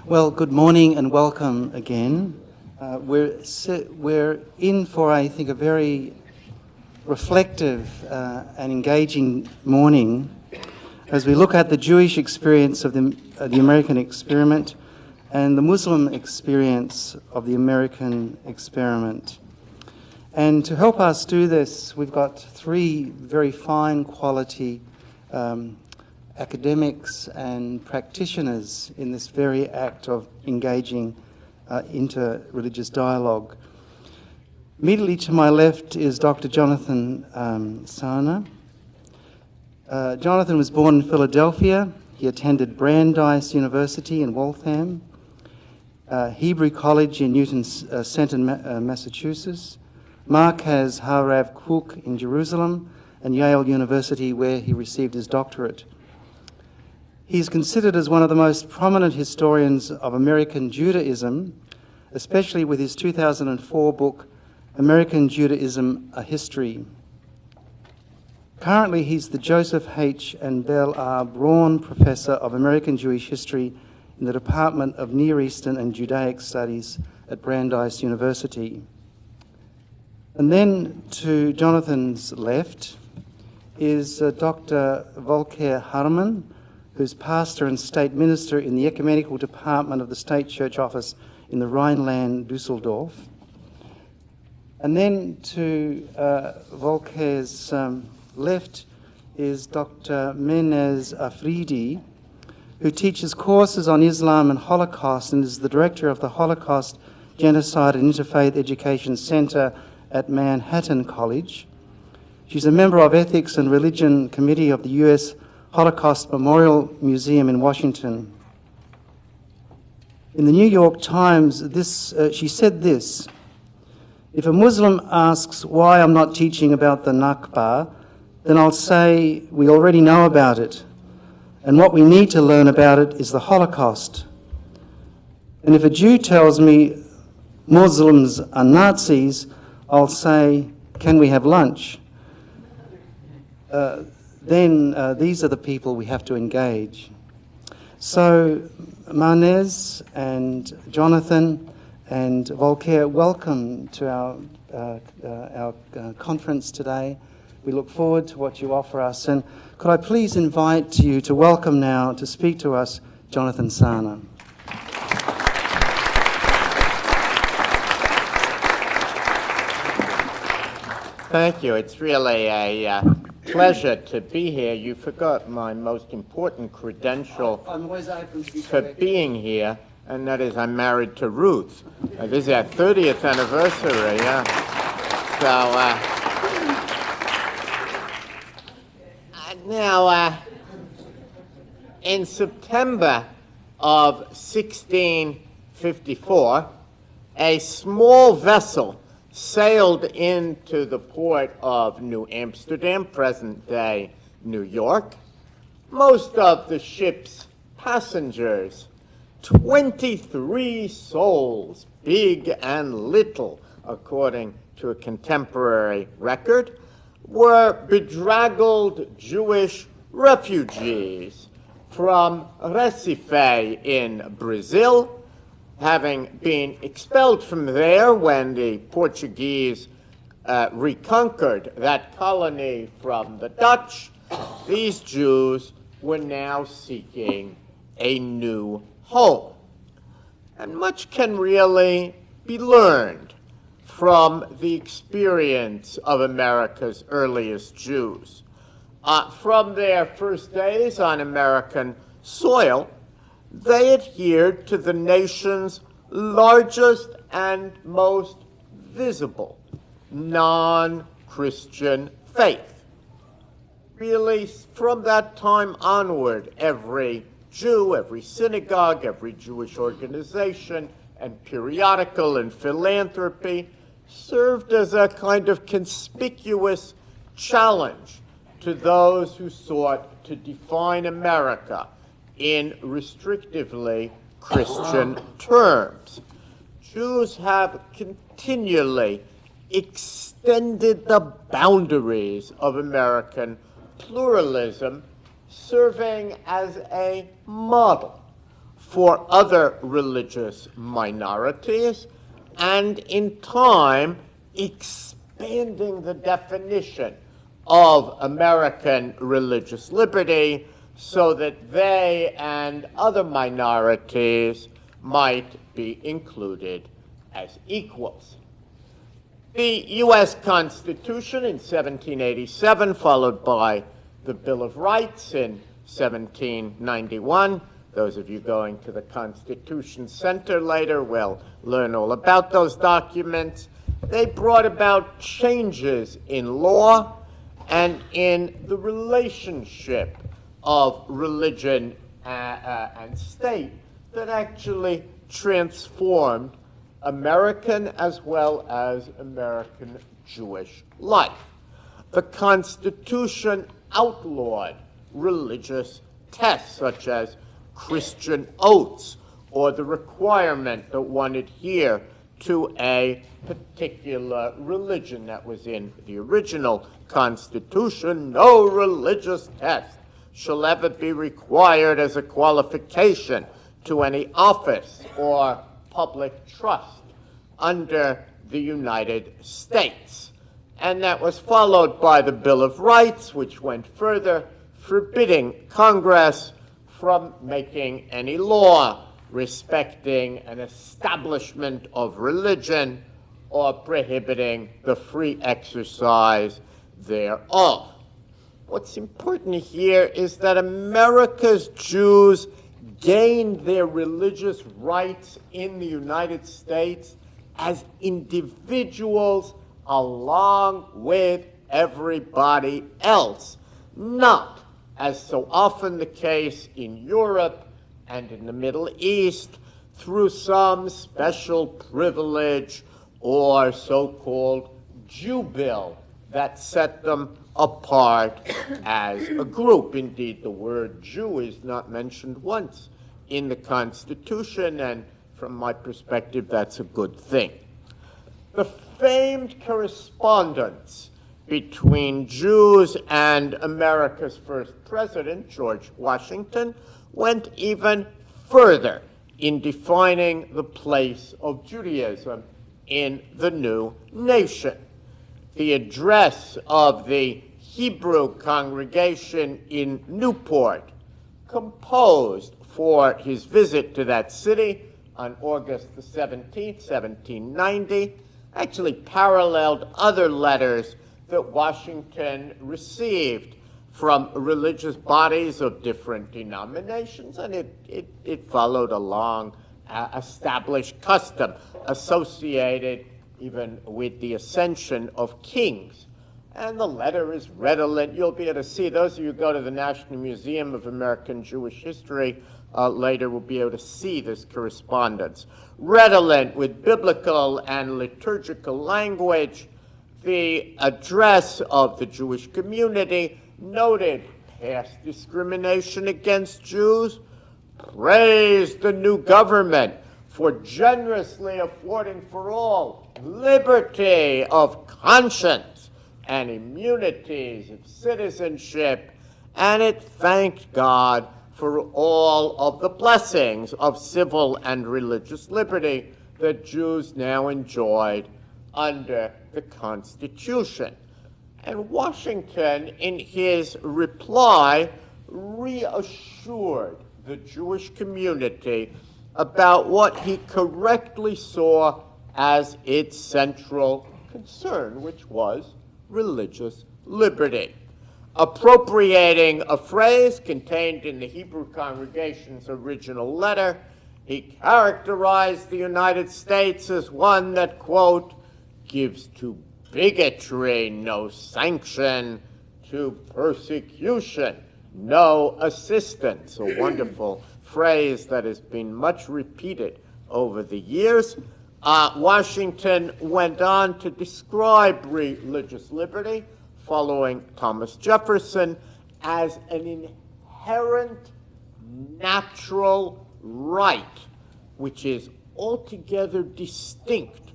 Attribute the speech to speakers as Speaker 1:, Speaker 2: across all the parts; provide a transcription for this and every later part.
Speaker 1: Well, good morning and welcome again. We're in for, I think, a very reflective and engaging morning as we look at the Jewish experience of the American experiment and the Muslim experience of the American experiment. And to help us do this, we've got three very fine quality academics and practitioners in this very act of engaging inter-religious dialogue. Immediately to my left is Dr. Jonathan Sarna. Jonathan was born in Philadelphia. He attended Brandeis University in Waltham, Hebrew College in Newton Center, Massachusetts, Markaz Harav Kook in Jerusalem, and Yale University, where he received his doctorate. He is considered as one of the most prominent historians of American Judaism, especially with his 2004 book, American Judaism, A History. Currently, he's the Joseph H. and Belle R. Braun Professor of American Jewish History in the Department of Near Eastern and Judaic Studies at Brandeis University. And then to Jonathan's left is Dr. Volker Haarmann, who's pastor and state minister in the Ecumenical Department of the State Church Office in the Rhineland, Düsseldorf. And then to Volker's left is Dr. Mehnaz Afridi, who teaches courses on Islam and Holocaust and is the director of the Holocaust, Genocide and Interfaith Education Center at Manhattan College. She's a member of Ethics and Religion Committee of the U.S. Holocaust Memorial Museum in Washington. In the New York Times, she said this: "If a Muslim asks why I'm not teaching about the Nakba, then I'll say we already know about it, and what we need to learn about it is the Holocaust. And if a Jew tells me Muslims are Nazis, I'll say, can we have lunch? Then these are the people we have to engage." So Mehnaz and Jonathan and Volker, welcome to our conference today. We look forward to what you offer us. And could I please invite you to welcome now to speak to us Jonathan Sarna.
Speaker 2: Thank you. It's really a pleasure to be here. You forgot my most important credential for being here, and that is I'm married to Ruth. This is our 30th anniversary. Yeah. So now, in September of 1654, a small vessel sailed into the port of New Amsterdam, present-day New York. Most of the ship's passengers, 23 souls, big and little, according to a contemporary record, were bedraggled Jewish refugees from Recife in Brazil, having been expelled from there when the Portuguese reconquered that colony from the Dutch. These Jews were now seeking a new home. And much can really be learned from the experience of America's earliest Jews. From their first days on American soil, they adhered to the nation's largest and most visible non-Christian faith. Really, from that time onward, every Jew, every synagogue, every Jewish organization and periodical and philanthropy served as a kind of conspicuous challenge to those who sought to define America in restrictively Christian terms. Jews have continually extended the boundaries of American pluralism, serving as a model for other religious minorities, and in time expanding the definition of American religious liberty so that they and other minorities might be included as equals. The U.S. Constitution in 1787, followed by the Bill of Rights in 1791. Those of you going to the Constitution Center later will learn all about those documents. They brought about changes in law and in the relationship of religion and state that actually transformed American as well as American Jewish life. The Constitution outlawed religious tests such as Christian oaths or the requirement that one adhere to a particular religion that was in the original Constitution. No religious test shall ever be required as a qualification to any office or public trust under the United States. And that was followed by the Bill of Rights, which went further, forbidding Congress from making any law respecting an establishment of religion or prohibiting the free exercise thereof. What's important here is that America's Jews gained their religious rights in the United States as individuals along with everybody else, not, as so often the case in Europe and in the Middle East, through some special privilege or so-called Jew bill that set them apart as a group. Indeed, the word Jew is not mentioned once in the Constitution, and from my perspective, that's a good thing. The famed correspondence between Jews and America's first president, George Washington, went even further in defining the place of Judaism in the new nation. The address of the Hebrew congregation in Newport, composed for his visit to that city on August the 17th, 1790, actually paralleled other letters that Washington received from religious bodies of different denominations, and it followed a long established custom associated even with the ascension of kings. And the letter is redolent. You'll be able to see, those of you who go to the National Museum of American Jewish History later will be able to see this correspondence. Redolent with biblical and liturgical language, the address of the Jewish community noted past discrimination against Jews, praised the new government for generously affording for all liberty of conscience and immunities of citizenship, and it thanked God for all of the blessings of civil and religious liberty that Jews now enjoyed under the Constitution. And Washington, in his reply, reassured the Jewish community about what he correctly saw as its central concern, which was religious liberty. Appropriating a phrase contained in the Hebrew congregation's original letter, he characterized the United States as one that, quote, gives to bigotry no sanction, to persecution no assistance. A wonderful phrase that has been much repeated over the years. Washington went on to describe religious liberty, following Thomas Jefferson, as an inherent natural right, which is altogether distinct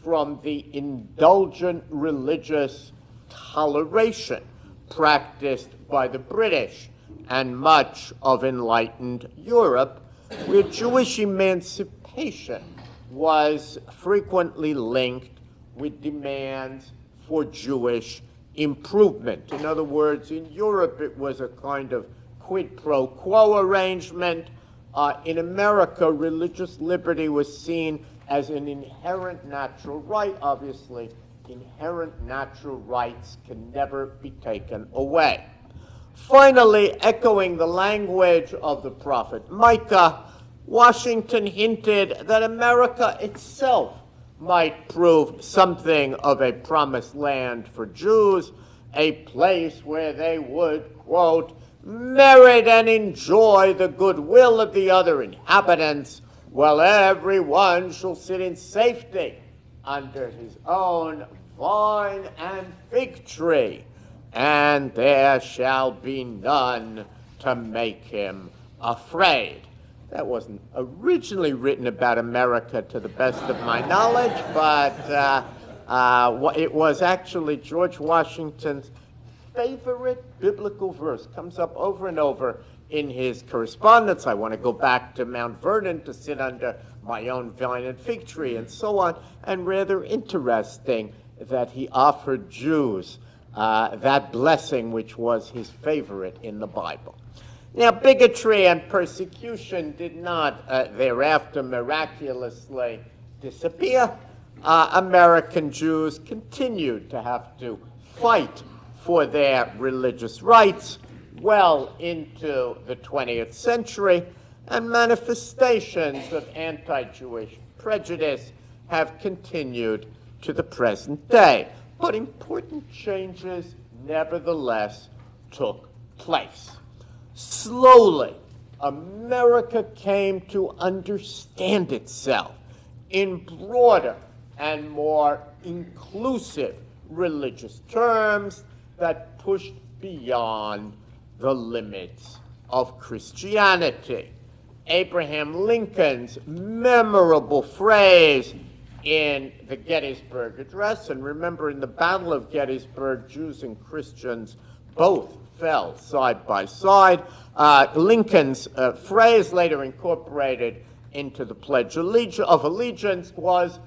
Speaker 2: from the indulgent religious toleration practiced by the British and much of enlightened Europe, where Jewish emancipation was frequently linked with demands for Jewish improvement. In other words, in Europe, it was a kind of quid pro quo arrangement. In America, religious liberty was seen as an inherent natural right. Obviously, inherent natural rights can never be taken away. Finally, echoing the language of the prophet Micah, Washington hinted that America itself might prove something of a promised land for Jews, a place where they would, quote, merit and enjoy the goodwill of the other inhabitants, while everyone shall sit in safety under his own vine and fig tree, and there shall be none to make him afraid. That wasn't originally written about America, to the best of my knowledge, but it was actually George Washington's favorite biblical verse. Comes up over and over in his correspondence. I want to go back to Mount Vernon to sit under my own vine and fig tree, and so on. And rather interesting that he offered Jews that blessing, which was his favorite in the Bible. Now, bigotry and persecution did not thereafter miraculously disappear. American Jews continued to have to fight for their religious rights well into the 20th century, and manifestations of anti-Jewish prejudice have continued to the present day. But important changes nevertheless took place. Slowly, America came to understand itself in broader and more inclusive religious terms that pushed beyond the limits of Christianity. Abraham Lincoln's memorable phrase in the Gettysburg Address, and remember, in the Battle of Gettysburg, Jews and Christians both fell side by side. Lincoln's phrase, later incorporated into the Pledge of Allegiance, was,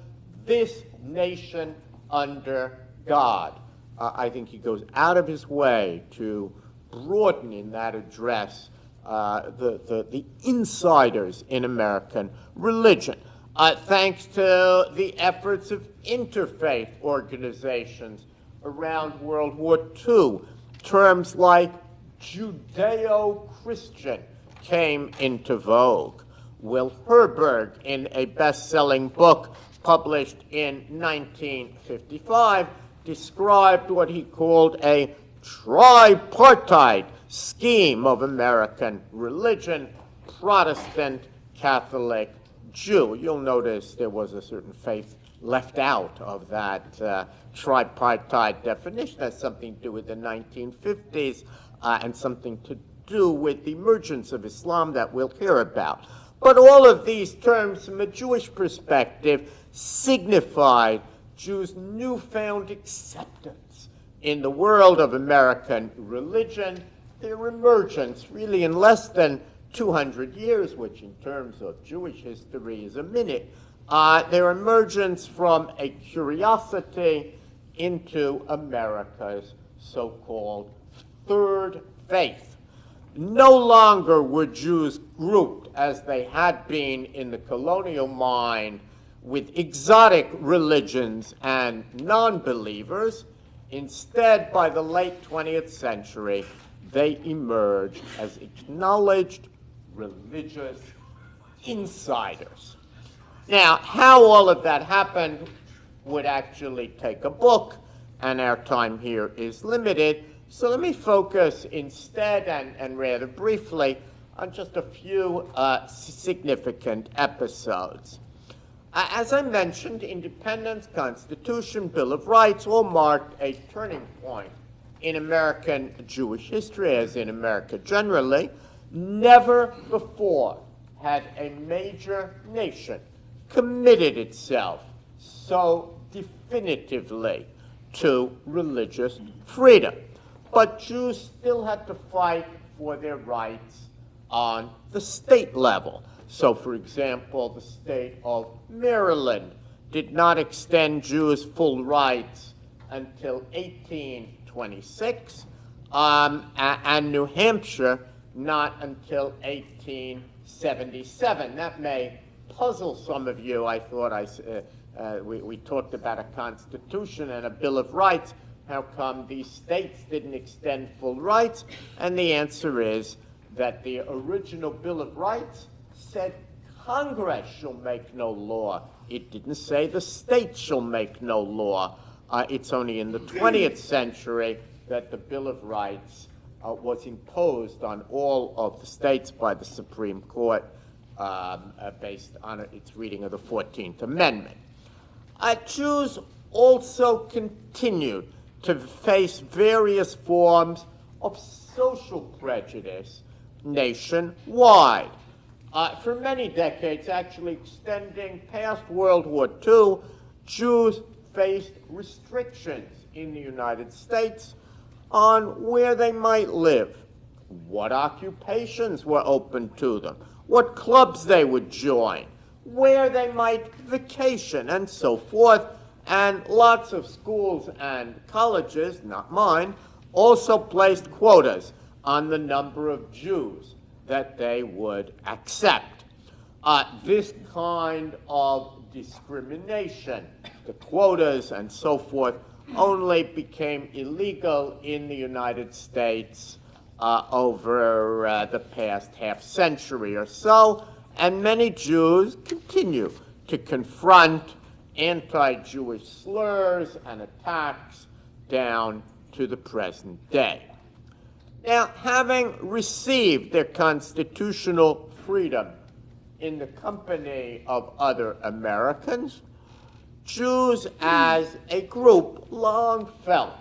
Speaker 2: "This nation under God." I think he goes out of his way to broaden in that address the insiders in American religion. Thanks to the efforts of interfaith organizations around World War II, terms like Judeo-Christian came into vogue. Will Herberg, in a best-selling book published in 1955, described what he called a tripartite scheme of American religion: Protestant, Catholic, Jew. You'll notice there was a certain faith left out of that tripartite definition. That's something to do with the 1950s and something to do with the emergence of Islam that we'll hear about. But all of these terms, from a Jewish perspective, signified Jews' newfound acceptance in the world of American religion, their emergence really in less than 200 years, which in terms of Jewish history is a minute, their emergence from a curiosity into America's so-called third faith. No longer were Jews grouped, as they had been in the colonial mind, with exotic religions and non-believers. Instead, by the late 20th century, they emerged as acknowledged religious insiders. Now, how all of that happened would actually take a book, and our time here is limited. So let me focus instead, and rather briefly, on just a few significant episodes. As I mentioned, independence, Constitution, Bill of Rights all marked a turning point in American Jewish history, as in America generally. Never before had a major nation committed itself so definitively to religious freedom. But Jews still had to fight for their rights on the state level. So, for example, the state of Maryland did not extend Jews full rights until 1826, and New Hampshire not until 1877. That may puzzle some of you. I thought we talked about a Constitution and a Bill of Rights. How come these states didn't extend full rights? And the answer is that the original Bill of Rights said Congress shall make no law. It didn't say the state shall make no law. It's only in the 20th century that the Bill of Rights was imposed on all of the states by the Supreme Court based on its reading of the 14th Amendment. Jews also continued to face various forms of social prejudice nationwide. For many decades, actually extending past World War II, Jews faced restrictions in the United States on where they might live, what occupations were open to them, what clubs they would join, where they might vacation, and so forth. And lots of schools and colleges, not mine, also placed quotas on the number of Jews that they would accept. This kind of discrimination, the quotas and so forth, only became illegal in the United States over the past half century or so, and many Jews continue to confront anti-Jewish slurs and attacks down to the present day. Now, having received their constitutional freedom in the company of other Americans, Jews as a group long felt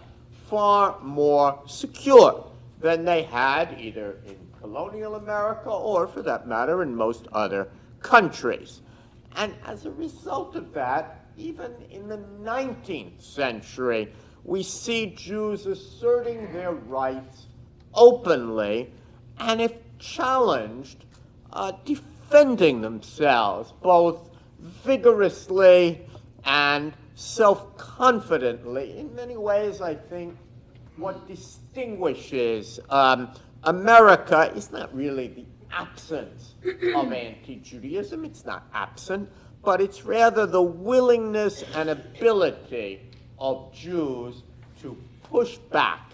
Speaker 2: far more secure than they had either in colonial America or, for that matter, in most other countries. And as a result of that, even in the 19th century, we see Jews asserting their rights openly, and if challenged, defending themselves both vigorously and self-confidently. In many ways, I think what distinguishes America is not really the absence of anti-Judaism. It's not absent, but it's rather the willingness and ability of Jews to push back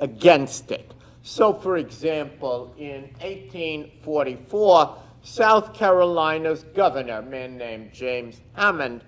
Speaker 2: against it. So, for example, in 1844, South Carolina's governor, a man named James Haarmann,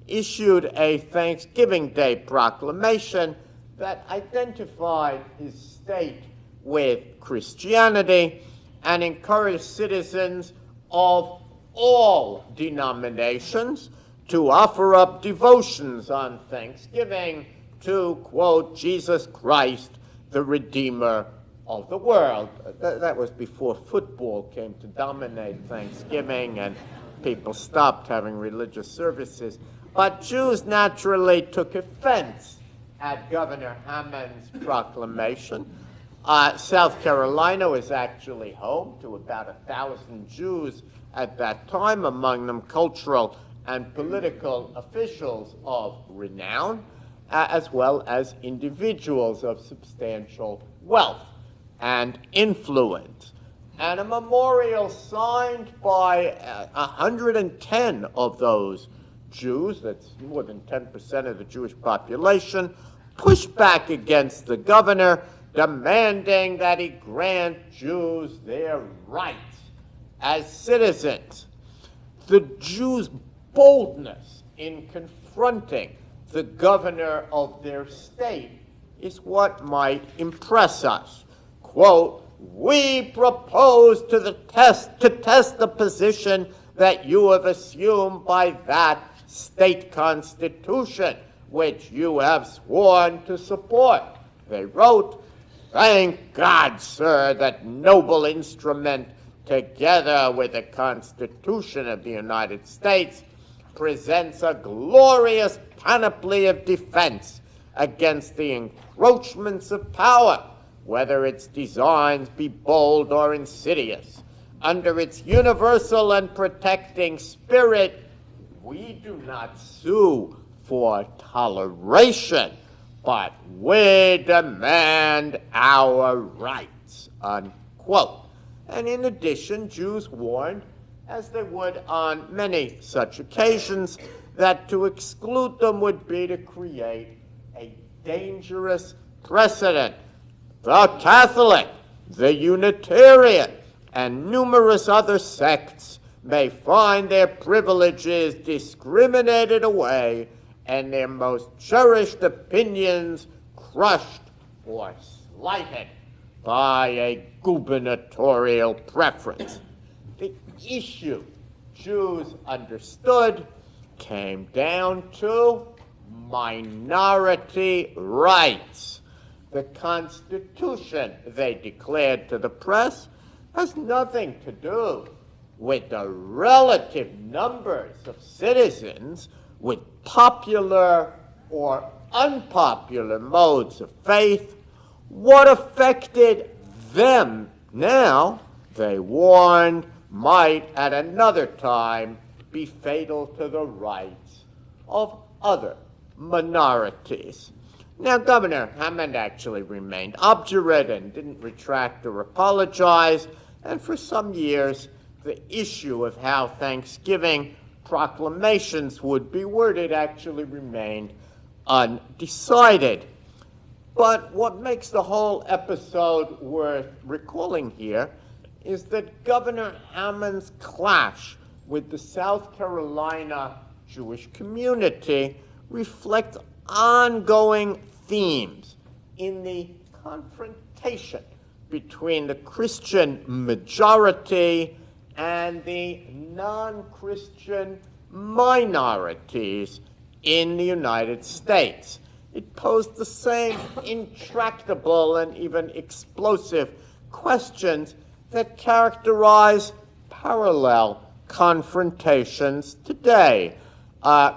Speaker 2: issued a Thanksgiving Day proclamation that identified his state with Christianity and encouraged citizens of all denominations to offer up devotions on Thanksgiving to, quote, Jesus Christ, the Redeemer of the world. That was before football came to dominate Thanksgiving and people stopped having religious services. But Jews naturally took offense at Governor Haarmann's proclamation. South Carolina was actually home to about 1,000 Jews at that time, among them cultural and political officials of renown, as well as individuals of substantial wealth and influence. And a memorial signed by 110 of those Jews, that's more than 10% of the Jewish population, pushed back against the governor, demanding that he grant Jews their rights as citizens. The Jews' boldness in confronting the governor of their state is what might impress us. Quote, "We propose to test the position that you have assumed by that state constitution, which you have sworn to support." They wrote, "Thank God, sir, that noble instrument, together with the Constitution of the United States, presents a glorious panoply of defense against the encroachments of power, whether its designs be bold or insidious. under its universal and protecting spirit, we do not sue for toleration, but we demand our rights, unquote. And in addition, Jews warned, as they would on many such occasions, that to exclude them would be to create a dangerous precedent. The Catholic, the Unitarian, and numerous other sects may find their privileges discriminated away and their most cherished opinions crushed or slighted by a gubernatorial preference. The issue Jews understood came down to minority rights. The Constitution, they declared to the press, has nothing to do with the relative numbers of citizens with popular or unpopular modes of faith. What affected them now, they warned, might at another time be fatal to the rights of other minorities. Now, Governor Haarmann actually remained obdurate and didn't retract or apologize, and for some years, the issue of how Thanksgiving proclamations would be worded actually remained undecided. But what makes the whole episode worth recalling here is that Governor Haarmann's clash with the South Carolina Jewish community reflects ongoing themes in the confrontation between the Christian majority and the non-Christian minorities in the United States. It posed the same intractable and even explosive questions that characterize parallel confrontations today.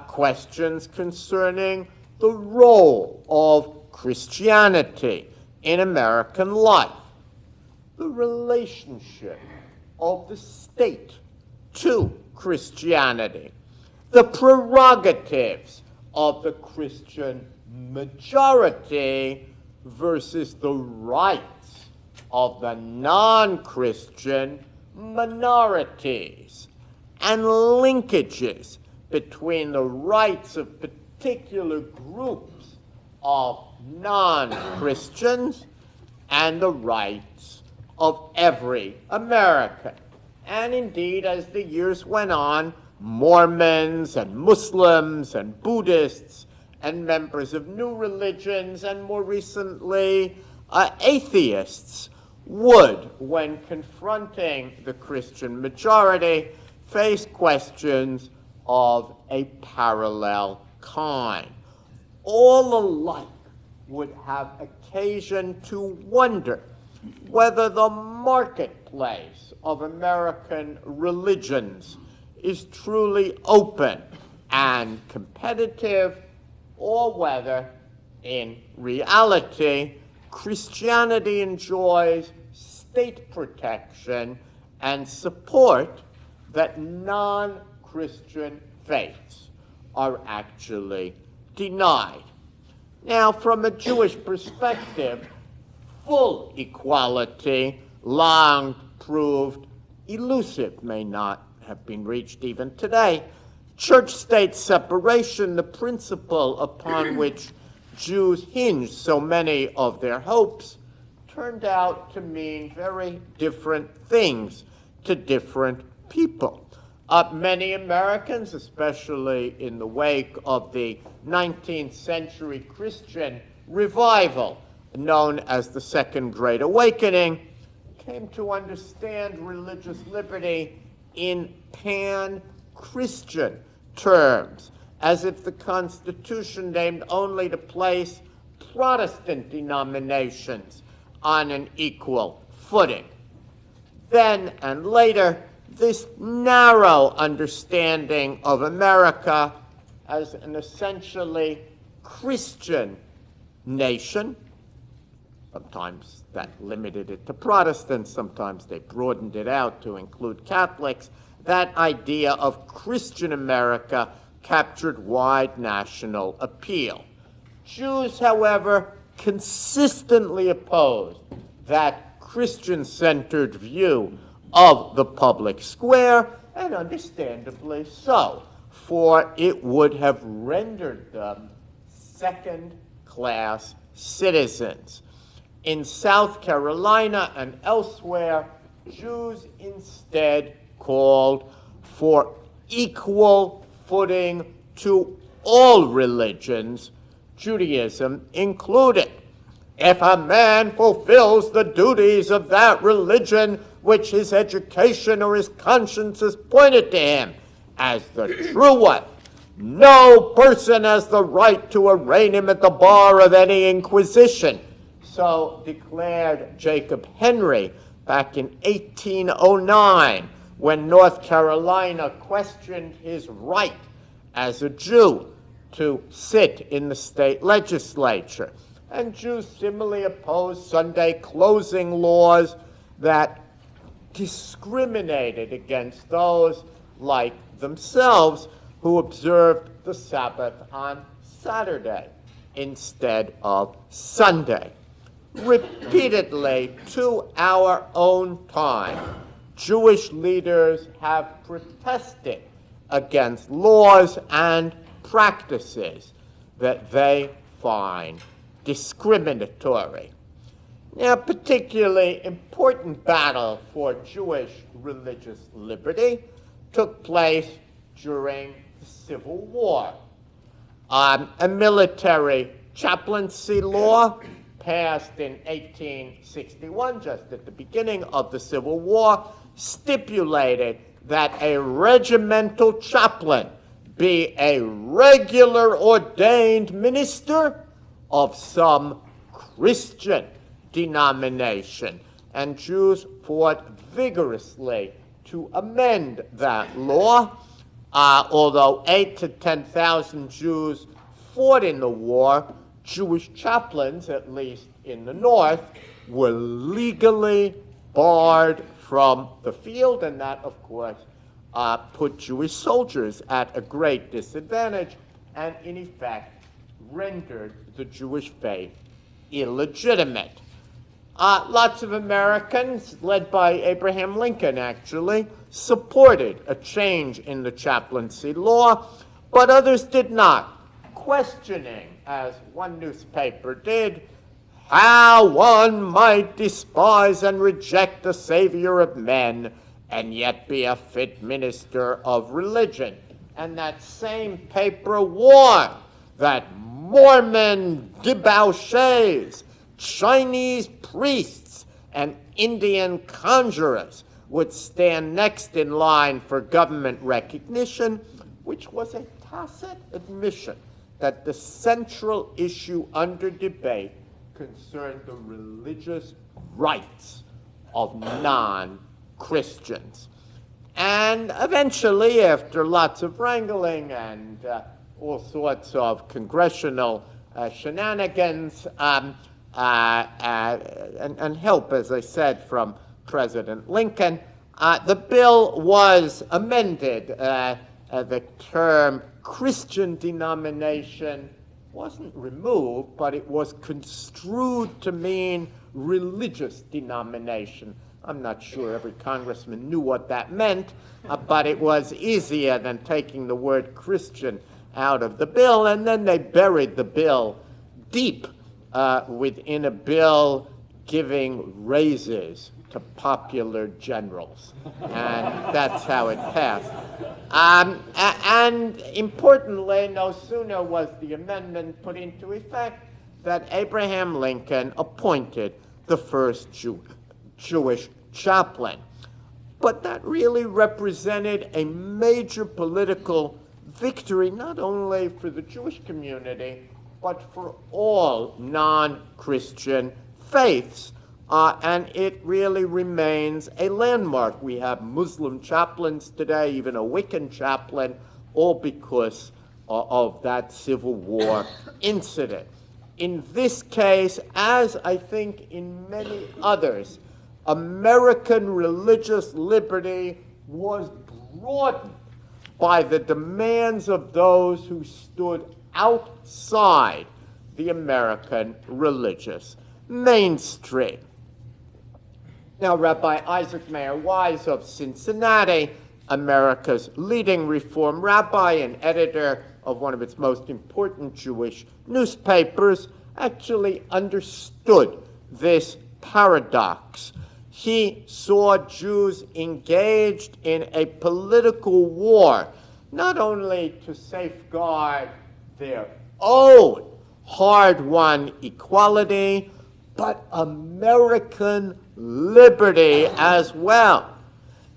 Speaker 2: Questions concerning the role of Christianity in American life, the relationship of the state to Christianity, the prerogatives of the Christian majority versus the rights of the non-Christian minorities, and linkages between the rights of particular groups of non-Christians and the rights of every American. And indeed, as the years went on, Mormons and Muslims and Buddhists and members of new religions and more recently atheists would, when confronting the Christian majority, face questions of a parallel kind. All alike would have occasion to wonder whether the marketplace of American religions is truly open and competitive, or whether, in reality, Christianity enjoys state protection and support that non-Christian faiths are actually denied. Now, from a Jewish perspective, full equality, long proved elusive, may not have been reached even today. Church-state separation, the principle upon which Jews hinged so many of their hopes, turned out to mean very different things to different people. Many Americans, especially in the wake of the 19th century Christian revival, known as the Second Great Awakening, came to understand religious liberty in pan-Christian terms, as if the Constitution aimed only to place Protestant denominations on an equal footing. Then and later, this narrow understanding of America as an essentially Christian nation Sometimes that limited it to Protestants, sometimes they broadened it out to include Catholics. That idea of Christian America captured wide national appeal. Jews, however, consistently opposed that Christian-centered view of the public square, and understandably so, for it would have rendered them second-class citizens. In South Carolina and elsewhere, Jews instead called for equal footing to all religions, Judaism included. If a man fulfills the duties of that religion which his education or his conscience has pointed to him as the true one, no person has the right to arraign him at the bar of any inquisition. So declared Jacob Henry back in 1809, when North Carolina questioned his right as a Jew to sit in the state legislature. And Jews similarly opposed Sunday closing laws that discriminated against those like themselves who observed the Sabbath on Saturday instead of Sunday. Repeatedly, to our own time, Jewish leaders have protested against laws and practices that they find discriminatory. Now, a particularly important battle for Jewish religious liberty took place during the Civil War. A military chaplaincy law passed in 1861, just at the beginning of the Civil War, stipulated that a regimental chaplain be a regular ordained minister of some Christian denomination. And Jews fought vigorously to amend that law. Although 8,000 to 10,000 Jews fought in the war, Jewish chaplains, at least in the North, were legally barred from the field, and that, of course, put Jewish soldiers at a great disadvantage and, in effect, rendered the Jewish faith illegitimate. Lots of Americans, led by Abraham Lincoln, actually, supported a change in the chaplaincy law, but others did not, questioning, as one newspaper did, how one might despise and reject the Savior of men and yet be a fit minister of religion. And that same paper warned that Mormon debauchees, Chinese priests, and Indian conjurers would stand next in line for government recognition, which was a tacit admission that the central issue under debate concerned the religious rights of non-Christians. And eventually, after lots of wrangling and all sorts of congressional shenanigans and help, as I said, from President Lincoln, the bill was amended. The term Christian denomination wasn't removed, but it was construed to mean religious denomination. I'm not sure every congressman knew what that meant, but it was easier than taking the word Christian out of the bill, and then they buried the bill deep within a bill giving raises to popular generals, and that's how it passed. And importantly, no sooner was the amendment put into effect that Abraham Lincoln appointed the first Jewish chaplain. But that really represented a major political victory, not only for the Jewish community, but for all non-Christian faiths. And it really remains a landmark. We have Muslim chaplains today, even a Wiccan chaplain, all because of that Civil War incident. in this case, as I think in many others, American religious liberty was broadened by the demands of those who stood outside the American religious mainstream. Now, Rabbi Isaac Mayer Wise of Cincinnati, America's leading Reform rabbi and editor of one of its most important Jewish newspapers, actually understood this paradox. He saw Jews engaged in a political war, not only to safeguard their own hard-won equality, but American liberty as well.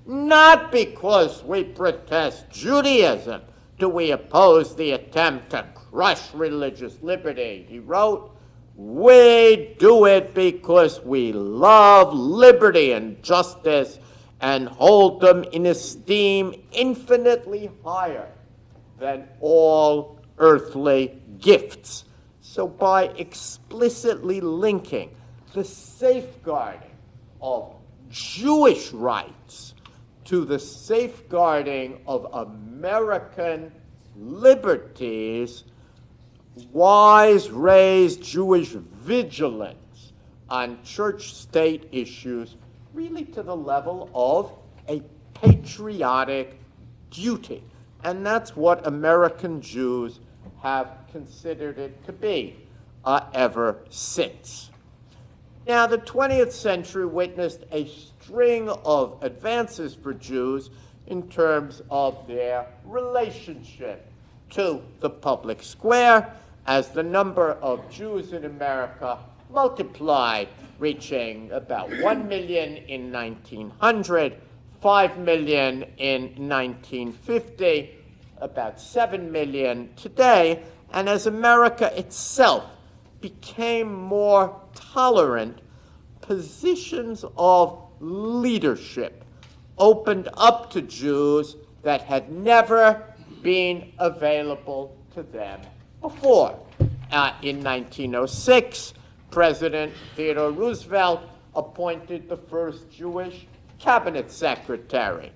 Speaker 2: Not because we protest Judaism do we oppose the attempt to crush religious liberty, he wrote. We do it because we love liberty and justice and hold them in esteem infinitely higher than all earthly gifts. So by explicitly linking the safeguarding of Jewish rights to the safeguarding of American liberties, Wise raised Jewish vigilance on church-state issues really to the level of a patriotic duty. And that's what American Jews have considered it to be ever since. Now, the 20th century witnessed a string of advances for Jews in terms of their relationship to the public square, as the number of Jews in America multiplied, reaching about 1 million in 1900, 5 million in 1950, about 7 million today, and as America itself became more tolerant, positions of leadership opened up to Jews that had never been available to them before. In 1906, President Theodore Roosevelt appointed the first Jewish cabinet secretary.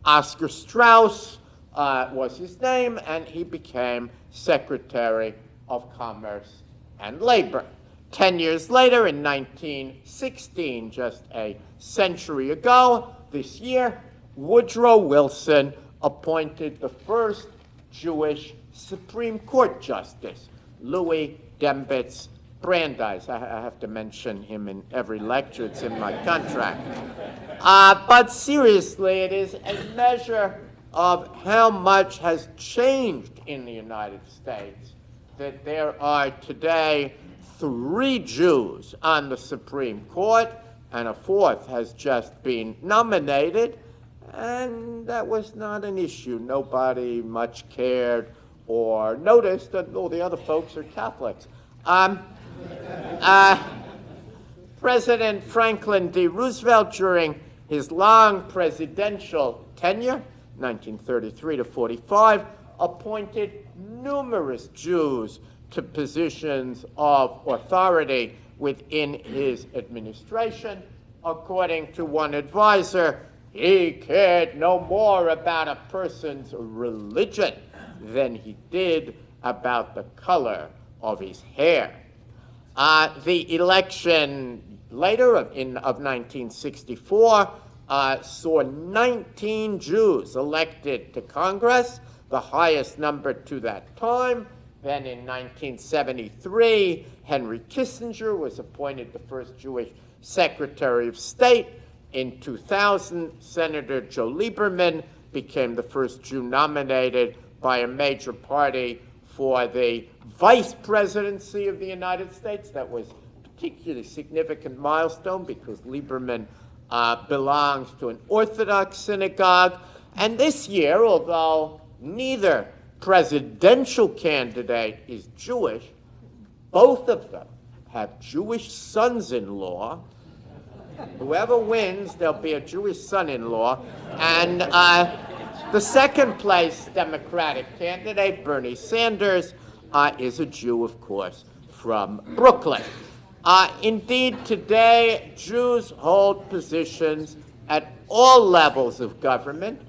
Speaker 2: Oscar Strauss was his name, and he became Secretary of Commerce and Labor. 10 years later, in 1916, just a century ago, this year, Woodrow Wilson appointed the first Jewish Supreme Court Justice, Louis Dembitz Brandeis. I have to mention him in every lecture. It's in my contract. But seriously, it is a measure of how much has changed in the United States that there are today 3 Jews on the Supreme Court, and a 4th has just been nominated, and that was not an issue. Nobody much cared or noticed that, oh, the other folks are Catholics. President Franklin D. Roosevelt, during his long presidential tenure, 1933 to 45, appointed numerous Jews to positions of authority within his administration. According to one advisor, he cared no more about a person's religion than he did about the color of his hair. The election later of 1964 saw 19 Jews elected to Congress, the highest number to that time. Then in 1973, Henry Kissinger was appointed the first Jewish Secretary of State. In 2000, Senator Joe Lieberman became the first Jew nominated by a major party for the vice presidency of the United States. That was a particularly significant milestone because Lieberman belongs to an Orthodox synagogue. And this year, although neither presidential candidate is Jewish, both of them have Jewish sons-in-law. Whoever wins, there'll be a Jewish son-in-law. And the second place Democratic candidate, Bernie Sanders, is a Jew, of course, from Brooklyn. Indeed, today, Jews hold positions at all levels of government,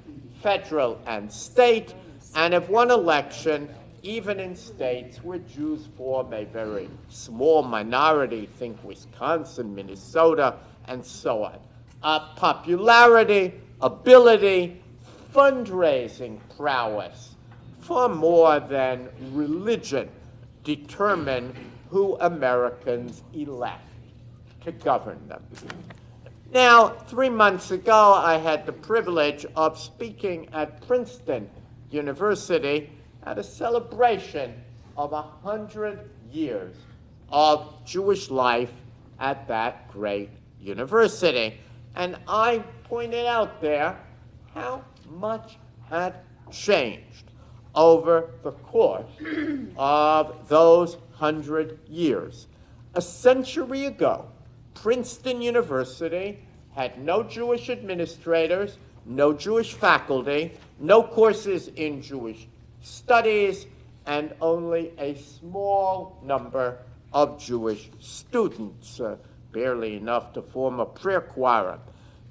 Speaker 2: federal and state, and have won election even in states where Jews form a very small minority, think Wisconsin, Minnesota, and so on. Popularity, ability, fundraising prowess, far more than religion, determine who Americans elect to govern them. Now, 3 months ago, I had the privilege of speaking at Princeton University at a celebration of 100 years of Jewish life at that great university. And I pointed out there how much had changed over the course of those 100 years. A century ago, Princeton University had no Jewish administrators, no Jewish faculty, no courses in Jewish studies, and only a small number of Jewish students, barely enough to form a prayer quorum.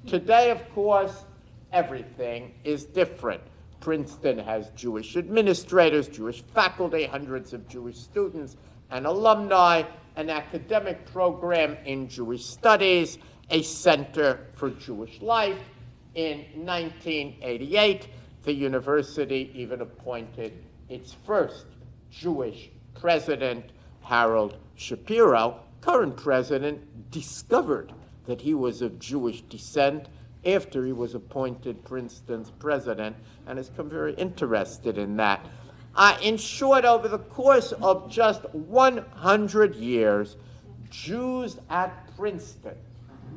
Speaker 2: Today, of course, everything is different. Princeton has Jewish administrators, Jewish faculty, hundreds of Jewish students and alumni, an academic program in Jewish studies, a center for Jewish life. In 1988, the university even appointed its first Jewish president, Harold Shapiro. Current president discovered that he was of Jewish descent after he was appointed Princeton's president and has become very interested in that. In short, over the course of just 100 years, Jews at Princeton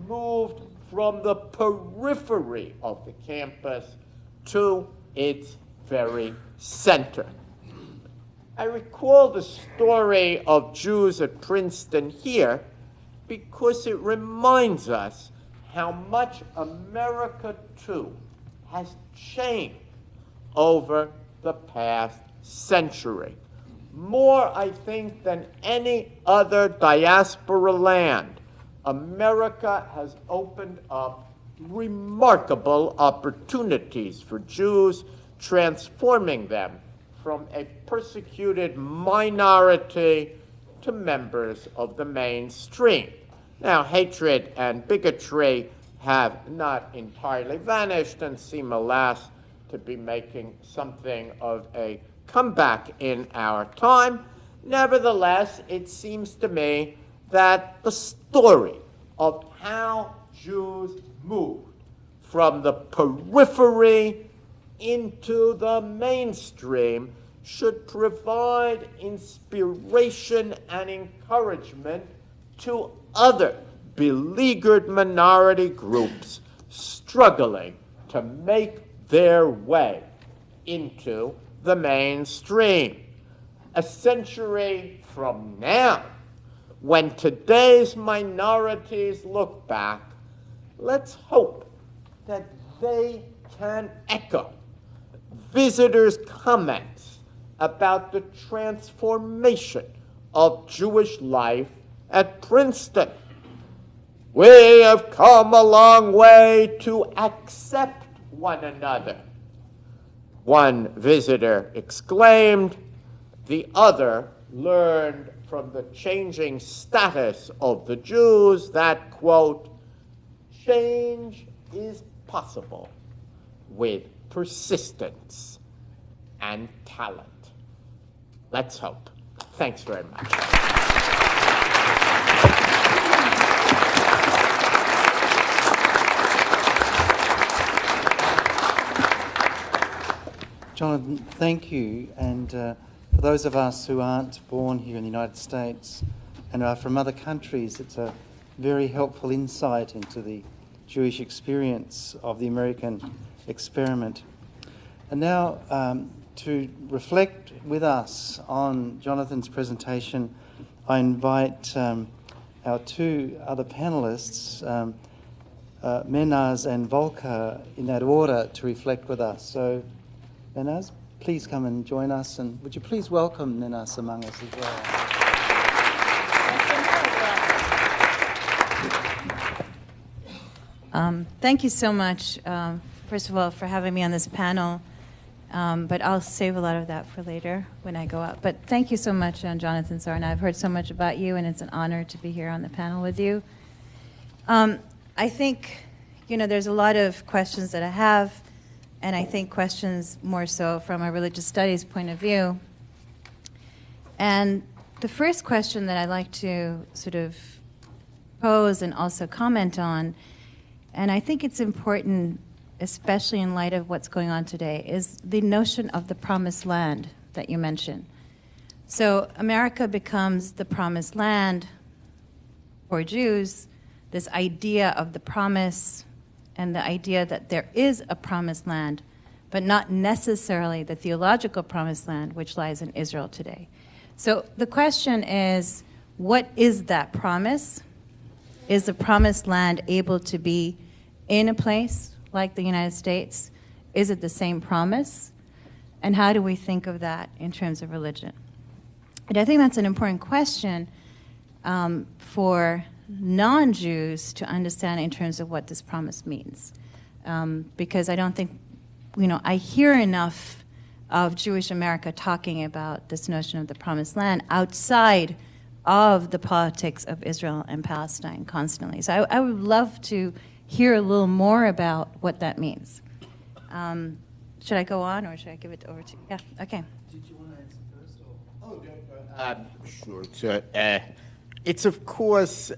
Speaker 2: moved from the periphery of the campus to its very center. I recall the story of Jews at Princeton here because it reminds us how much America, too, has changed over the past century. More, I think, than any other diaspora land, America has opened up remarkable opportunities for Jews, transforming them from a persecuted minority to members of the mainstream. Now, hatred and bigotry have not entirely vanished and seem, alas, to be making something of a comeback in our time. Nevertheless, it seems to me that the story of how Jews moved from the periphery into the mainstream should provide inspiration and encouragement to other beleaguered minority groups struggling to make their way into the mainstream. A century from now, when today's minorities look back, let's hope that they can echo visitors' comments about the transformation of Jewish life at Princeton. We have come a long way to accept one another, one visitor exclaimed. The other learned from the changing status of the Jews that, quote, change is possible with persistence and talent. Let's hope. Thanks very much.
Speaker 1: Jonathan, thank you. And for those of us who aren't born here in the United States and are from other countries, it's a very helpful insight into the Jewish experience of the American experiment. And now, to reflect with us on Jonathan's presentation, I invite our two other panelists, Mehnaz and Volker, in that order, to reflect with us. So, Mehnaz, please come and join us, and would you please welcome Mehnaz among us as well.
Speaker 3: Thank you so much, first of all, for having me on this panel. But I'll save a lot of that for later when I go out. But thank you so much, Jonathan Sarna. I've heard so much about you, and it's an honor to be here on the panel with you. I think, there's a lot of questions that I have, and I think questions more so from a religious studies point of view. And the first question that I'd like to sort of pose and also comment on, and I think it's important, especially in light of what's going on today, is the notion of the promised land that you mentioned. So America becomes the promised land for Jews, this idea of the promise and the idea that there is a promised land, but not necessarily the theological promised land which lies in Israel today. So the question is, what is that promise? Is the promised land able to be in a place like the United States? Is it the same promise? And how do we think of that in terms of religion? And I think that's an important question for non-Jews to understand in terms of what this promise means. Because I don't think, I hear enough of Jewish America talking about this notion of the promised land outside of the politics of Israel and Palestine constantly. So I would love to hear a little more about what that means. Should I go on, or should I give it over to you? Yeah, okay.
Speaker 1: Did you want to answer first? Or?
Speaker 2: Sure. It's of course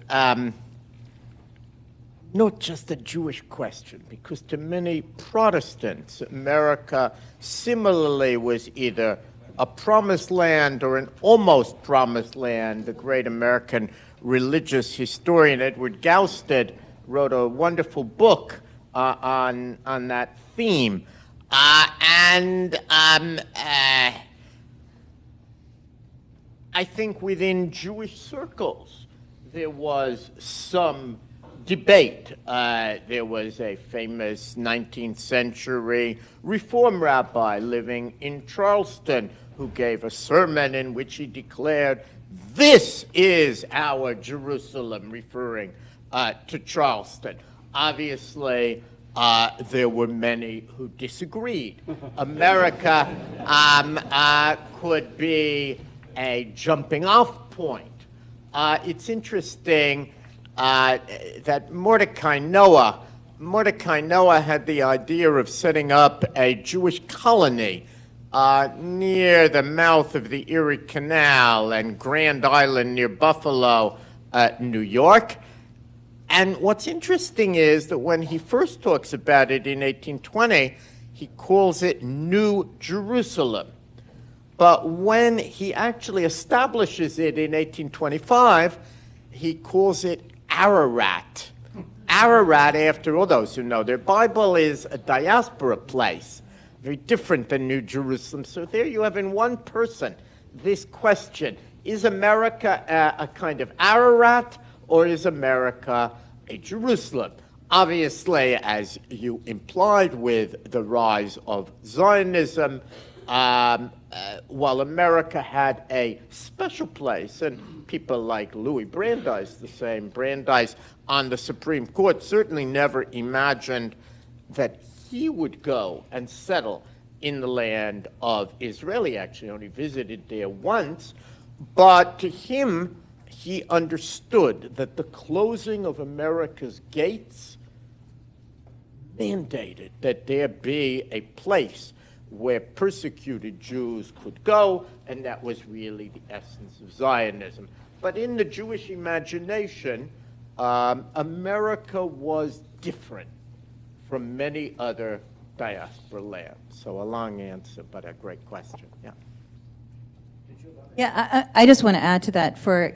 Speaker 2: not just a Jewish question, because to many Protestants, America similarly was either a promised land or an almost promised land. The great American religious historian Edward Gousted wrote a wonderful book on that theme. I think within Jewish circles there was some debate. There was a famous 19th century Reform rabbi living in Charleston who gave a sermon in which he declared, "This is our Jerusalem," referring to Charleston. Obviously, there were many who disagreed. America could be a jumping-off point. It's interesting that Mordecai Noah had the idea of setting up a Jewish colony near the mouth of the Erie Canal and Grand Island near Buffalo, New York. And what's interesting is that when he first talks about it in 1820, he calls it New Jerusalem. But when he actually establishes it in 1825, he calls it Ararat. Ararat, after all those who know their Bible, is a diaspora place, very different than New Jerusalem. So there you have in one person this question: is America a kind of Ararat, or is America a Jerusalem? Obviously, as you implied with the rise of Zionism, while America had a special place, and people like Louis Brandeis, the same Brandeis on the Supreme Court, certainly never imagined that he would go and settle in the land of Israel. He actually only visited there once, but to him, he understood that the closing of America's gates mandated that there be a place where persecuted Jews could go, and that was really the essence of Zionism. But in the Jewish imagination, America was different from many other diaspora lands. So a long answer, but a great question. Yeah.
Speaker 3: Yeah, I just want to add to that. For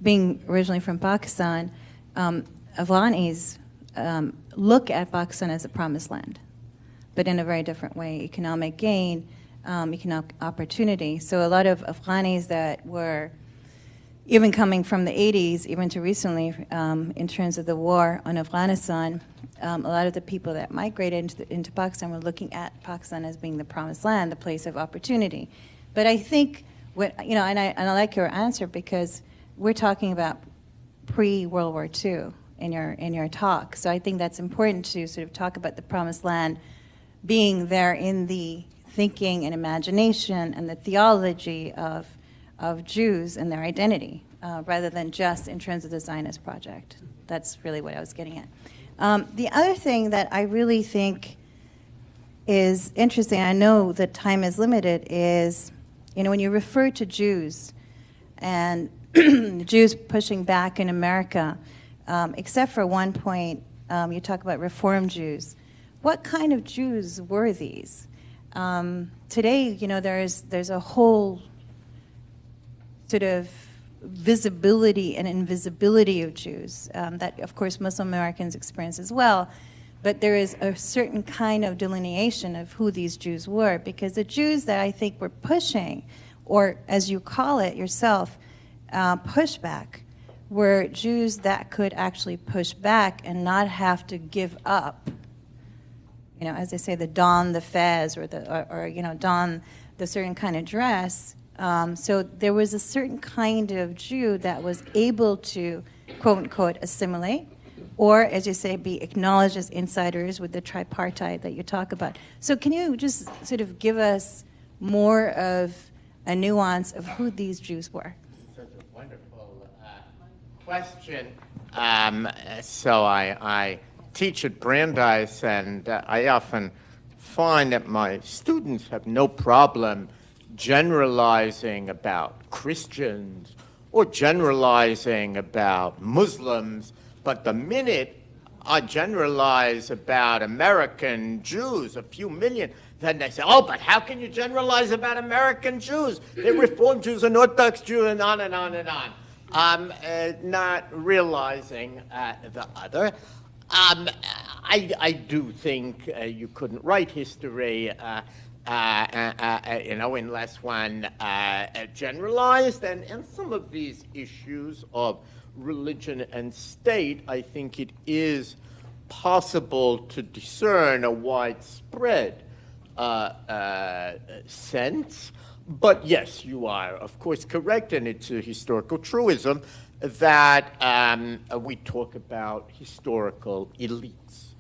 Speaker 3: being originally from Pakistan, Afghanis look at Pakistan as a promised land, but in a very different way: economic gain, economic opportunity. So a lot of Afghanis that were even coming from the 80s, even to recently, in terms of the war on Afghanistan, a lot of the people that migrated into Pakistan were looking at Pakistan as being the promised land, the place of opportunity. But I think, and I like your answer, because we're talking about pre-World War II in your talk. So I think that's important to sort of talk about the Promised Land being there in the thinking and imagination and the theology of Jews and their identity, rather than just in terms of the Zionist project. That's really what I was getting at. The other thing that I really think is interesting, I know that time is limited, is, when you refer to Jews and Jews pushing back in America, except for one point, you talk about Reform Jews. What kind of Jews were these? Today, there's a whole sort of visibility and invisibility of Jews that, of course, Muslim Americans experience as well. But there is a certain kind of delineation of who these Jews were, because the Jews that I think were pushing, or as you call it yourself, pushback, were Jews that could actually push back and not have to give up, as they say, the don the fez, or don the certain kind of dress. So there was a certain kind of Jew that was able to, quote unquote, assimilate, or, as you say, be acknowledged as insiders with the tripartite that you talk about. So can you just sort of give us more of a nuance of who these Jews were?
Speaker 2: Such a wonderful question. So I teach at Brandeis, and I often find that my students have no problem generalizing about Christians or generalizing about Muslims, but the minute I generalize about American Jews, a few million, then they say, oh, but how can you generalize about American Jews? They're Reform Jews and Orthodox Jews and on and on and on. Not realizing the other. I do think you couldn't write history unless one generalized, and some of these issues of religion and state, I think it is possible to discern a widespread sense. But yes, you are, of course, correct, and it's a historical truism that we talk about historical elites.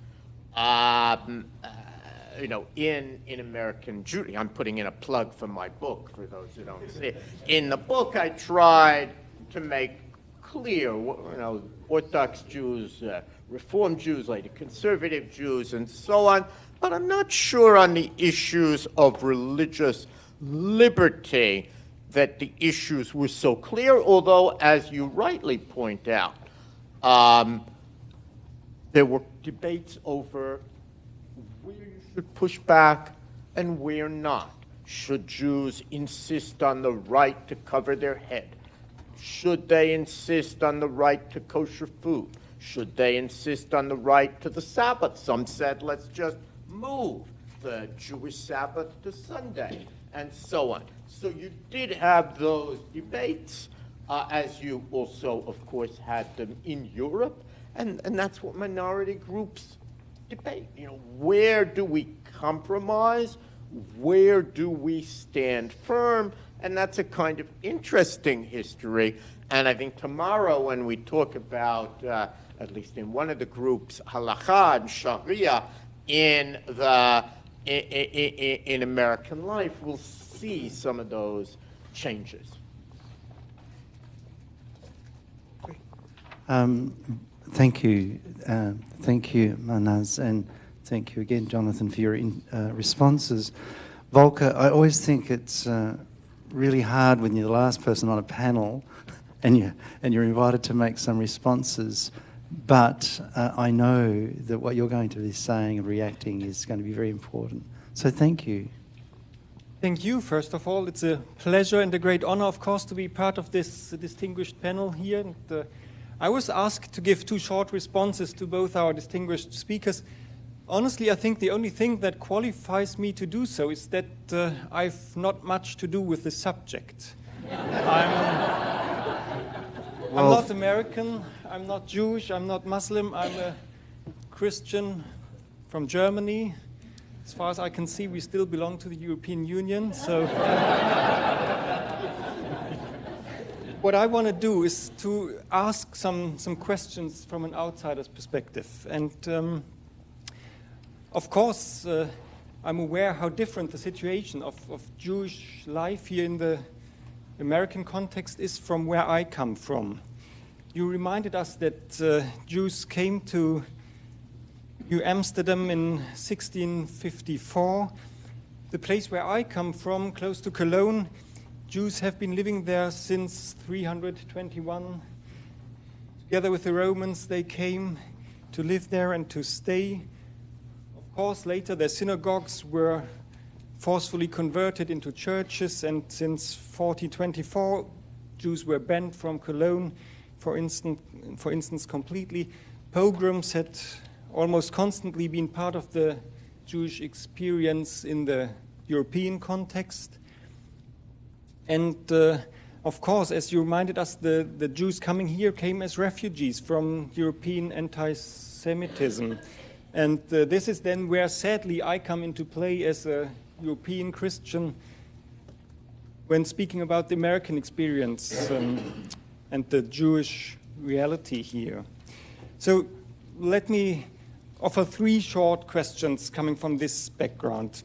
Speaker 2: In American Judaism, I'm putting in a plug for my book for those who don't see it. In the book, I tried to make clear, Orthodox Jews, Reform Jews, later conservative Jews, and so on. But I'm not sure on the issues of religious liberty that the issues were so clear, although, as you rightly point out, there were debates over where you should push back and where not. Should Jews insist on the right to cover their head? Should they insist on the right to kosher food? Should they insist on the right to the Sabbath? Some said, let's just move the Jewish Sabbath to Sunday, and so on. So you did have those debates, as you also, of course, had them in Europe, and that's what minority groups debate. Where do we compromise? Where do we stand firm? And that's a kind of interesting history. And I think tomorrow, when we talk about, at least in one of the groups, halakha and sharia in American life, we'll see some of those changes.
Speaker 1: Thank you. Thank you, Mehnaz, and thank you again, Jonathan, for your responses. Volker, I always think it's really hard when you're the last person on a panel and you're invited to make some responses, but I know that what you're going to be saying and reacting is going to be very important. So thank you.
Speaker 4: Thank you, first of all. It's a pleasure and a great honor, of course, to be part of this distinguished panel here. And, I was asked to give 2 short responses to both our distinguished speakers. Honestly, I think the only thing that qualifies me to do so is that I've not much to do with the subject. I'm not American, I'm not Jewish, I'm not Muslim, I'm a Christian from Germany. As far as I can see, we still belong to the European Union, so... what I want to do is to ask some questions from an outsider's perspective. And of course, I'm aware how different the situation of Jewish life here in the American context is from where I come from. You reminded us that Jews came to New Amsterdam in 1654. The place where I come from, close to Cologne, Jews have been living there since 321. Together with the Romans, they came to live there and to stay. Of course, later their synagogues were forcefully converted into churches, and since 1424, Jews were banned from Cologne, for instance, completely. Pogroms had almost constantly been part of the Jewish experience in the European context. And of course, as you reminded us, the Jews coming here came as refugees from European anti-Semitism. And this is then where, sadly, I come into play as a European Christian when speaking about the American experience and the Jewish reality here. So let me offer 3 short questions coming from this background.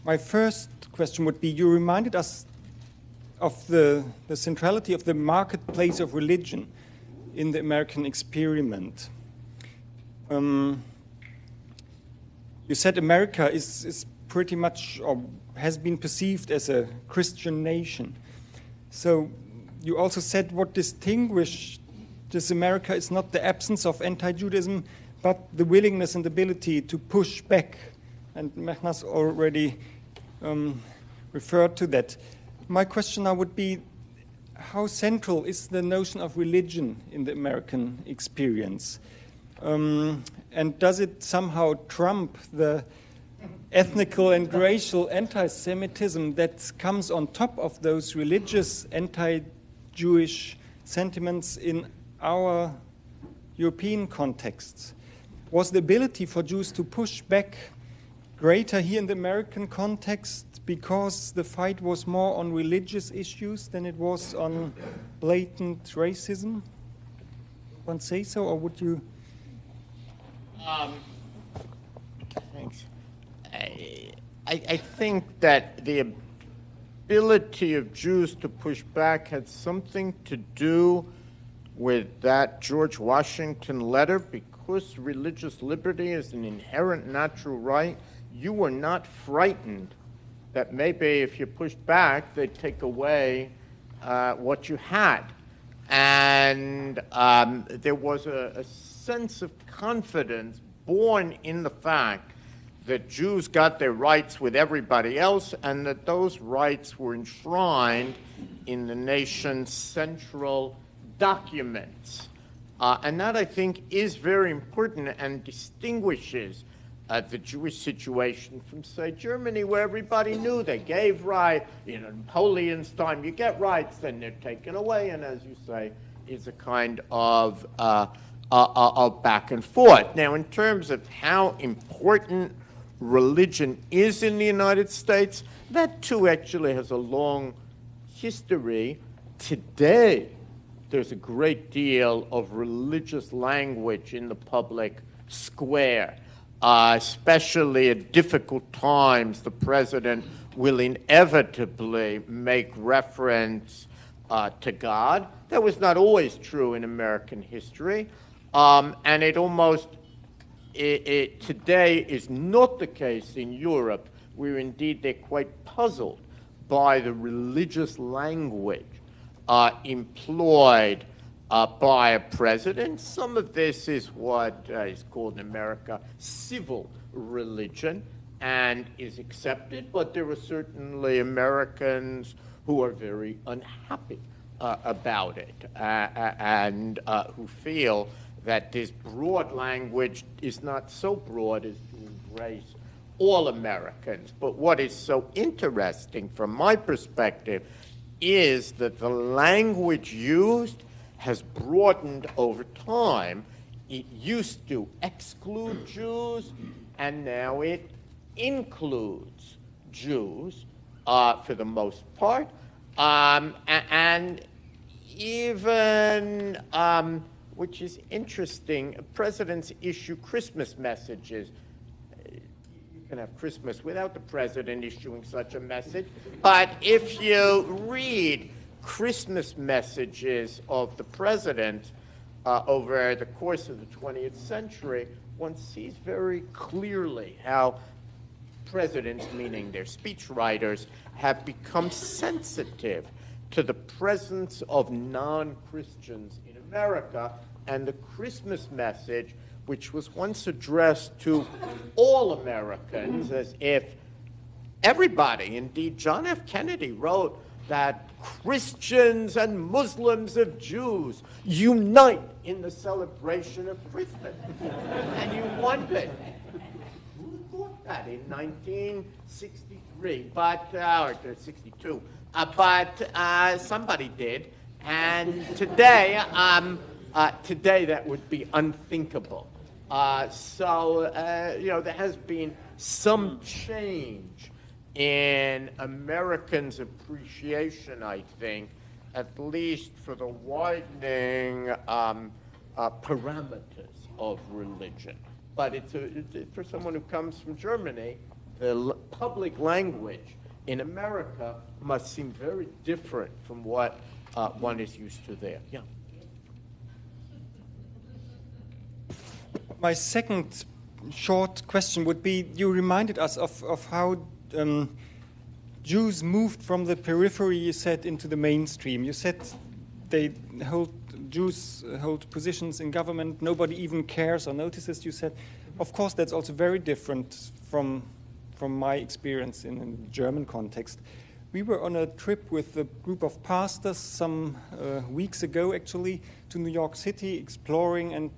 Speaker 4: My first question would be, you reminded us of the centrality of the marketplace of religion in the American experiment. You said America is pretty much, or has been perceived as a Christian nation. So you also said what distinguished this America is not the absence of anti-Judaism, but the willingness and ability to push back. And Mehnaz already referred to that. My question now would be, how central is the notion of religion in the American experience? And does it somehow trump the ethnical and racial anti-Semitism that comes on top of those religious anti-Jewish sentiments in our European contexts? Was the ability for Jews to push back greater here in the American context because the fight was more on religious issues than it was on blatant racism? One say so, or would you?
Speaker 2: Thanks. I think that the ability of Jews to push back had something to do with that George Washington letter, because religious liberty is an inherent natural right. You were not frightened that maybe if you pushed back, they'd take away what you had. And there was a sense of confidence born in the fact that Jews got their rights with everybody else, and that those rights were enshrined in the nation's central documents. And that, I think, is very important and distinguishes the Jewish situation from, say, Germany, where everybody knew they gave rights. In Napoleon's time, you get rights, then they're taken away, and as you say, is a kind of back and forth. Now, in terms of how important religion is in the United States, that too actually has a long history. Today, there's a great deal of religious language in the public square, especially at difficult times. The president will inevitably make reference to God. That was not always true in American history, and it almost today is not the case in Europe, where indeed they're quite puzzled by the religious language employed by a president. Some of this is what is called in America civil religion and is accepted, but there are certainly Americans who are very unhappy about it and who feel that this broad language is not so broad as to embrace all Americans. But what is so interesting from my perspective is that the language used has broadened over time. It used to exclude Jews, and now it includes Jews for the most part. And even, which is interesting, presidents issue Christmas messages. You can have Christmas without the president issuing such a message. But if you read Christmas messages of the president over the course of the 20th century, one sees very clearly how presidents, meaning their speechwriters, have become sensitive to the presence of non-Christians in America, and the Christmas message, which was once addressed to all Americans, as if everybody, indeed John F. Kennedy wrote that Christians and Muslims and Jews unite in the celebration of Christmas. And you wondered, who thought that in 1963, or 62? But somebody did, and today that would be unthinkable. So there has been some change in Americans' appreciation, I think, at least for the widening parameters of religion. But it's for someone who comes from Germany, the public language in America must seem very different from what one is used to there. Yeah.
Speaker 4: My second short question would be, you reminded us of how Jews moved from the periphery, you said, into the mainstream. You said Jews hold positions in government, nobody even cares or notices, you said. Of course, that's also very different from my experience in the German context. We were on a trip with a group of pastors some weeks ago, actually, to New York City, exploring and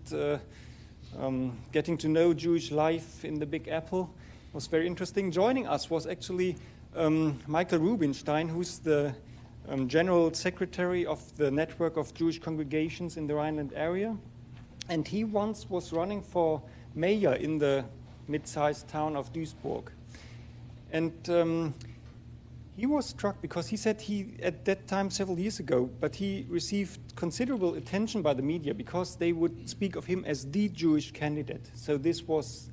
Speaker 4: getting to know Jewish life in the Big Apple. It was very interesting. Joining us was actually Michael Rubenstein, who's the General Secretary of the Network of Jewish Congregations in the Rhineland area. And he once was running for mayor in the mid-sized town of Duisburg. And he was struck because he said at that time, several years ago, but he received considerable attention by the media because they would speak of him as the Jewish candidate. So this was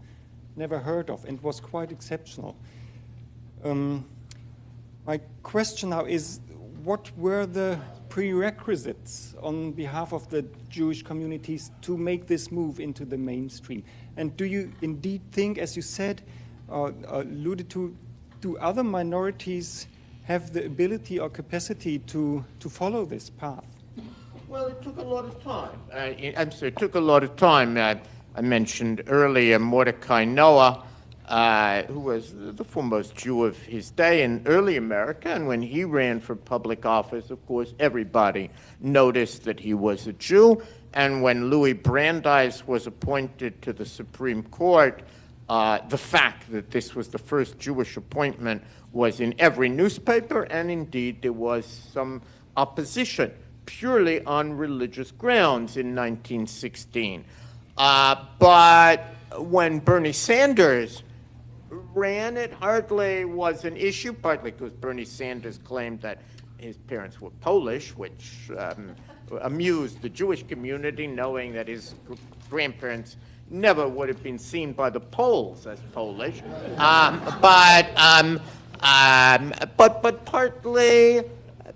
Speaker 4: never heard of and was quite exceptional. My question now is, what were the prerequisites on behalf of the Jewish communities to make this move into the mainstream? And do you indeed think, as you said, alluded to, do other minorities have the ability or capacity to follow this path?
Speaker 2: Well, it took a lot of time. It took a lot of time. I mentioned earlier Mordecai Noah, who was the foremost Jew of his day in early America, and when he ran for public office, of course, everybody noticed that he was a Jew. And when Louis Brandeis was appointed to the Supreme Court, the fact that this was the first Jewish appointment was in every newspaper, and indeed there was some opposition purely on religious grounds in 1916. But when Bernie Sanders ran, it hardly was an issue, partly because Bernie Sanders claimed that his parents were Polish, which amused the Jewish community, knowing that his grandparents never would have been seen by the Poles as Polish. But partly, I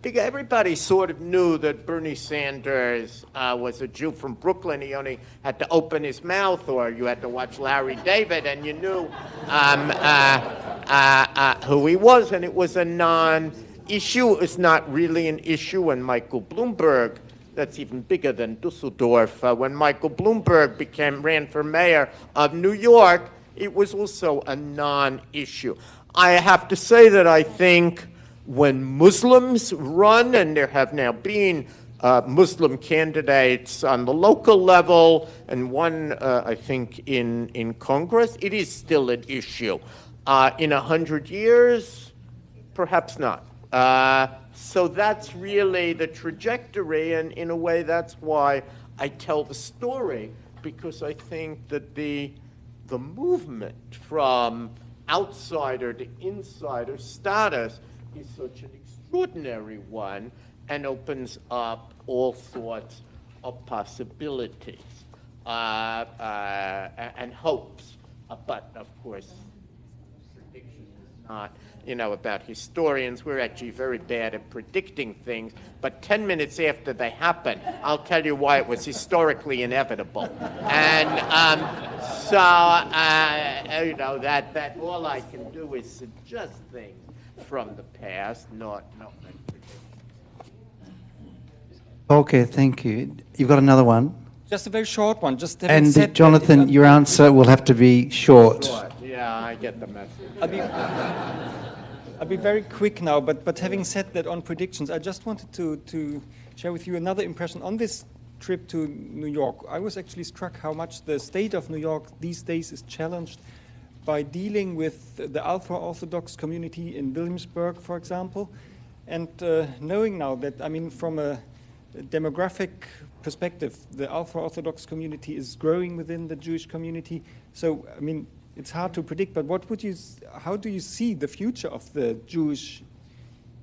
Speaker 2: think everybody sort of knew that Bernie Sanders was a Jew from Brooklyn. He only had to open his mouth, or you had to watch Larry David, and you knew who he was, and it was a non-issue. It was not really an issue when Michael Bloomberg, that's even bigger than Dusseldorf, when Michael Bloomberg ran for mayor of New York, it was also a non-issue. I have to say that I think when Muslims run, and there have now been Muslim candidates on the local level, and one, I think, in Congress, it is still an issue. In 100 years, perhaps not. So that's really the trajectory, and in a way that's why I tell the story, because I think that the movement from outsider to insider status is such an extraordinary one and opens up all sorts of possibilities and hopes. But, of course, prediction is not, about historians. We're actually very bad at predicting things. But 10 minutes after they happen, I'll tell you why it was historically inevitable. And that all I can do is suggest things from the past, not make predictions.
Speaker 1: Okay, thank you. You've got another one?
Speaker 4: Just a very short one.
Speaker 1: And Jonathan, your answer will have to be short.
Speaker 2: Yeah, I get the message.
Speaker 4: I'll be very quick now, but having said that on predictions, I just wanted to share with you another impression. On this trip to New York, I was actually struck how much the state of New York these days is challenged by dealing with the ultra-Orthodox community in Williamsburg, for example, and knowing now that, from a demographic perspective, the ultra-Orthodox community is growing within the Jewish community. So, it's hard to predict, but how do you see the future of the Jewish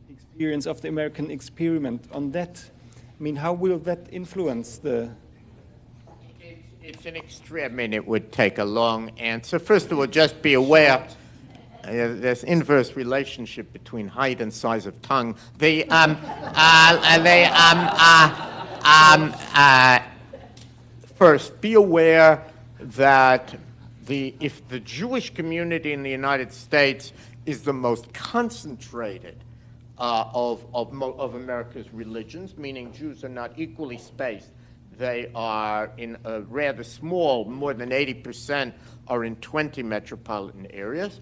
Speaker 4: experience, of the American experiment on that? How will that influence the...
Speaker 2: It's an extreme, it would take a long answer. First of all, just be aware there's inverse relationship between height and size of tongue. First, be aware that if the Jewish community in the United States is the most concentrated of America's religions, meaning Jews are not equally spaced, they are in a rather small, more than 80% are in 20 metropolitan areas.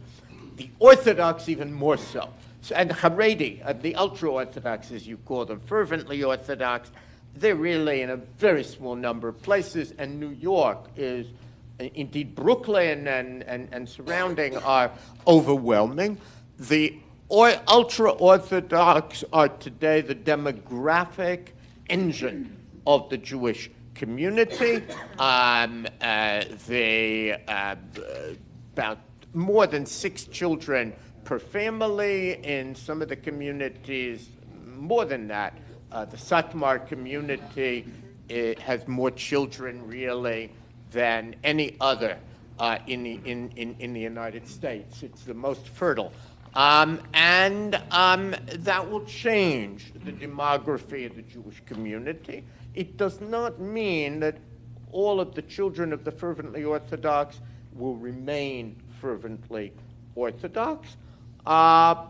Speaker 2: The Orthodox even more so. And Haredi, the ultra-Orthodox, as you call them, fervently Orthodox, they're really in a very small number of places, and New York is, indeed Brooklyn and surrounding are overwhelming. The ultra-Orthodox are today the demographic engine of the Jewish community. About more than 6 children per family. In some of the communities, more than that. The Satmar community has more children, really, than any other in the United States. It's the most fertile. And that will change the demography of the Jewish community. It does not mean that all of the children of the fervently Orthodox will remain fervently Orthodox. But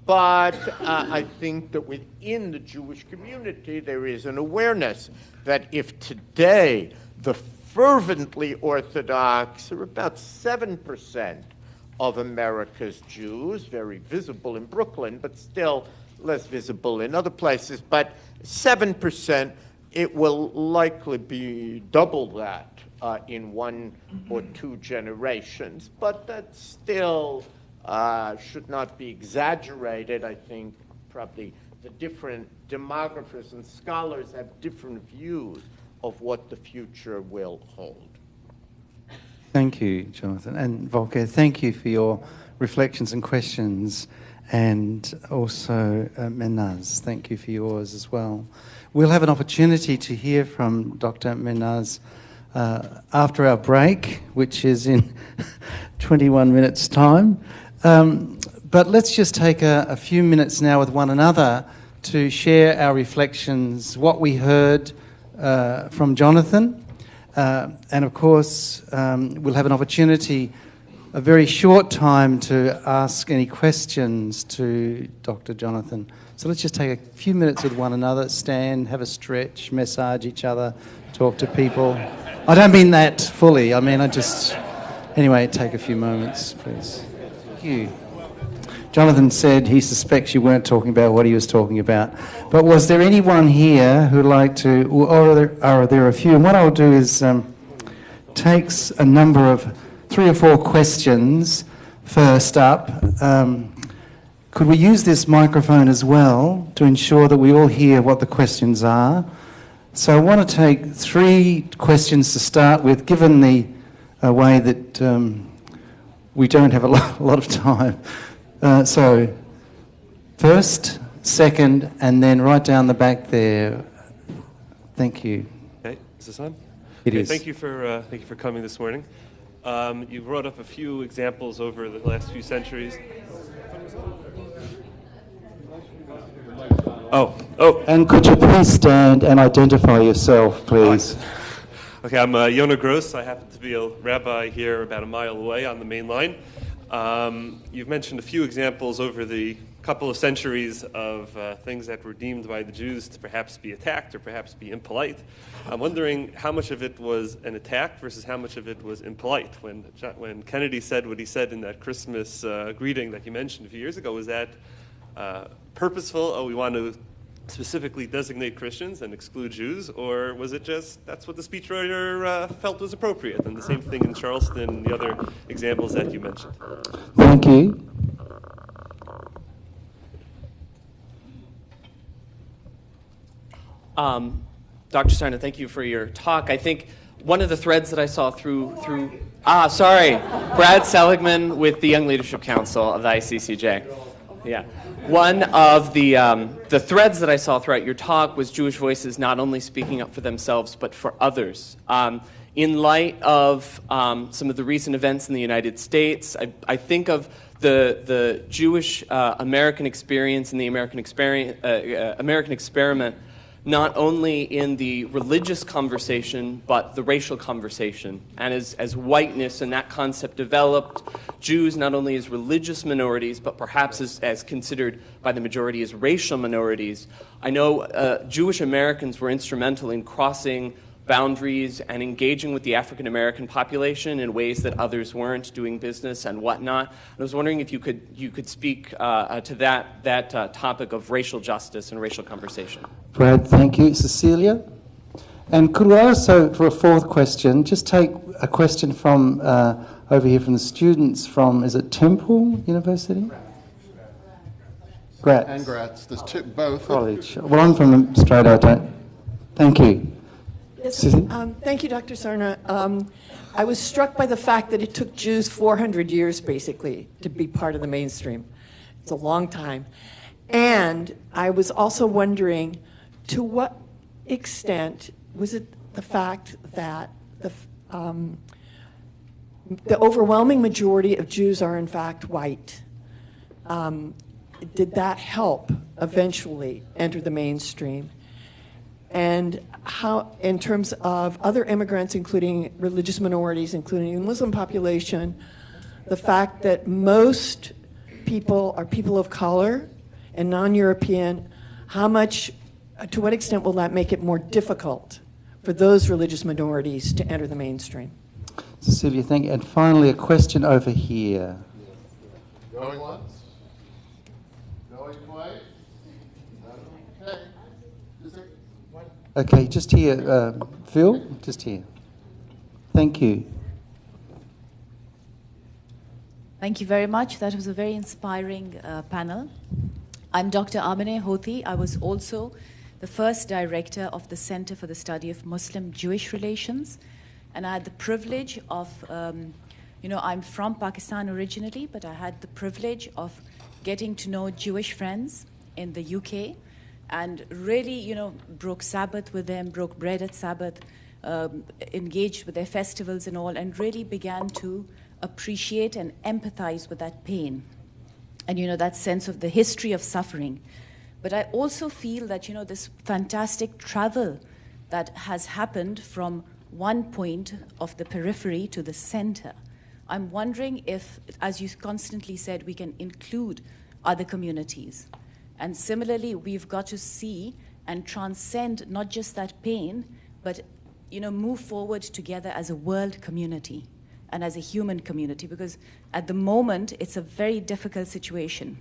Speaker 2: I think that within the Jewish community there is an awareness that if today the fervently Orthodox are about 7% of America's Jews, very visible in Brooklyn, but still less visible in other places, but 7%, it will likely be double that in 1 or 2 generations. But that still should not be exaggerated. I think probably the different demographers and scholars have different views of what the future will hold.
Speaker 1: Thank you, Jonathan. And Volker, thank you for your reflections and questions. And also, Mehnaz, thank you for yours as well. We'll have an opportunity to hear from Dr. Mehnaz after our break, which is in 21 minutes' time. But let's just take a few minutes now with one another to share our reflections, what we heard from Jonathan. And of course, we'll have an opportunity, a very short time, to ask any questions to Dr. Jonathan. So let's just take a few minutes with one another, stand, have a stretch, massage each other, talk to people. I don't mean that fully. Anyway, take a few moments, please. Thank you. Jonathan said he suspects you weren't talking about what he was talking about. But was there anyone here who'd like to, or are there a few? And what I'll do is takes a number of 3 or 4 questions first up. Could we use this microphone as well to ensure that we all hear what the questions are? So I want to take 3 questions to start with, given the way that we don't have a lot of time. So first, Second, and then right down the back there. Thank you.
Speaker 5: Okay, is this on?
Speaker 1: It is.
Speaker 5: Thank you for coming this morning. You brought up a few examples over the last few centuries. Oh.
Speaker 1: And could you please stand and identify yourself, please?
Speaker 5: Okay, I'm Yonah Gross. I happen to be a rabbi here about a mile away on the main line. You've mentioned a few examples over the couple of centuries of things that were deemed by the Jews to perhaps be attacked or perhaps be impolite. I'm wondering how much of it was an attack versus how much of it was impolite. When Kennedy said what he said in that Christmas greeting that you mentioned a few years ago, was that purposeful? Oh, we want to specifically designate Christians and exclude Jews, or was it just that's what the speechwriter felt was appropriate? And the same thing in Charleston and the other examples that you mentioned.
Speaker 1: Thank you.
Speaker 6: Dr. Sarna, thank you for your talk. I think one of the threads that I saw through Brad Seligman with the Young Leadership Council of the ICCJ. Yeah. One of the threads that I saw throughout your talk was Jewish voices not only speaking up for themselves, but for others. In light of some of the recent events in the United States, I think of the Jewish American experience and the American experiment not only in the religious conversation, but the racial conversation. And as whiteness and that concept developed, Jews not only as religious minorities, but perhaps as considered by the majority as racial minorities. I know Jewish Americans were instrumental in crossing boundaries and engaging with the African American population in ways that others weren't, doing business and whatnot. And I was wondering if you could speak to that topic of racial justice and racial conversation.
Speaker 1: Brad, thank you. Cecilia? And could we also, for a fourth question, just take a question from over here from the students from, is it Temple University? Gratz.
Speaker 7: And Gratz. There's two, both.
Speaker 1: College. Well, I'm from Australia, I don't. Thank you.
Speaker 8: Yes, thank you, Dr. Sarna. I was struck by the fact that it took Jews 400 years, basically, to be part of the mainstream. It's a long time. And I was also wondering, to what extent was it the fact that the overwhelming majority of Jews are, in fact, white? Did that help eventually enter the mainstream? And how, in terms of other immigrants, including religious minorities, including the Muslim population, the fact that most people are people of color and non-European, to what extent will that make it more difficult for those religious minorities to enter the mainstream?
Speaker 1: Cecilia, thank you. And finally, a question over here.
Speaker 7: Going once? Going twice? Okay. Is there one?
Speaker 1: Okay, just here. Phil, just here. Thank you.
Speaker 9: Thank you very much. That was a very inspiring panel. I'm Dr. Amine Houthi. I was also the first director of the Center for the Study of Muslim-Jewish Relations. And I had the privilege of, I'm from Pakistan originally, but I had the privilege of getting to know Jewish friends in the UK and really, broke Sabbath with them, broke bread at Sabbath, engaged with their festivals and all, and really began to appreciate and empathize with that pain and, that sense of the history of suffering. But I also feel that, this fantastic travel that has happened from one point of the periphery to the center. I'm wondering if, as you constantly said, we can include other communities. And similarly, we've got to see and transcend not just that pain, but, move forward together as a world community and as a human community, because at the moment, it's a very difficult situation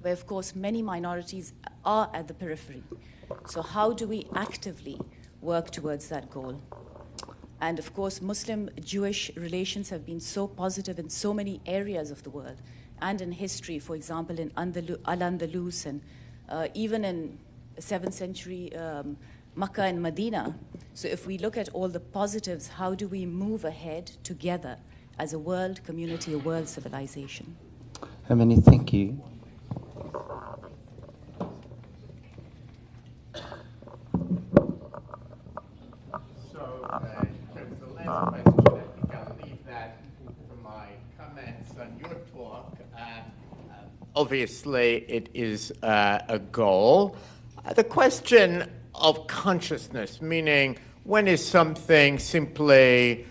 Speaker 9: where, of course, many minorities are at the periphery. So how do we actively work towards that goal? And of course, Muslim-Jewish relations have been so positive in so many areas of the world and in history, for example, in Al-Andalus and even in 7th century Makkah and Medina. So if we look at all the positives, how do we move ahead together as a world community, a world civilization?
Speaker 1: How many? Thank you.
Speaker 2: Obviously, it is a goal. The question of consciousness, meaning when is something simply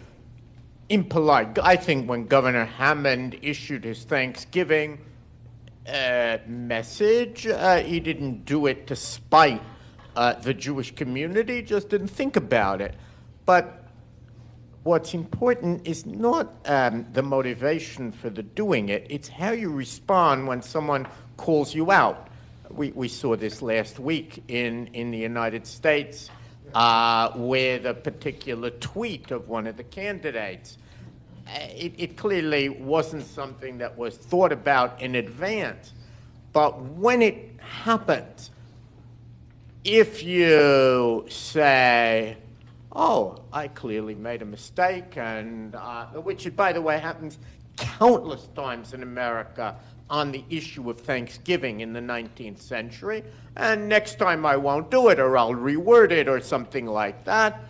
Speaker 2: impolite? I think when Governor Haarmann issued his Thanksgiving message, he didn't do it to spite the Jewish community, just didn't think about it. But what's important is not the motivation for the doing it, it's how you respond when someone calls you out. We saw this last week in the United States with a particular tweet of one of the candidates. It clearly wasn't something that was thought about in advance. But when it happens, if you say, oh, I clearly made a mistake, and which, by the way, happens countless times in America on the issue of Thanksgiving in the 19th century, and next time I won't do it, or I'll reword it, or something like that,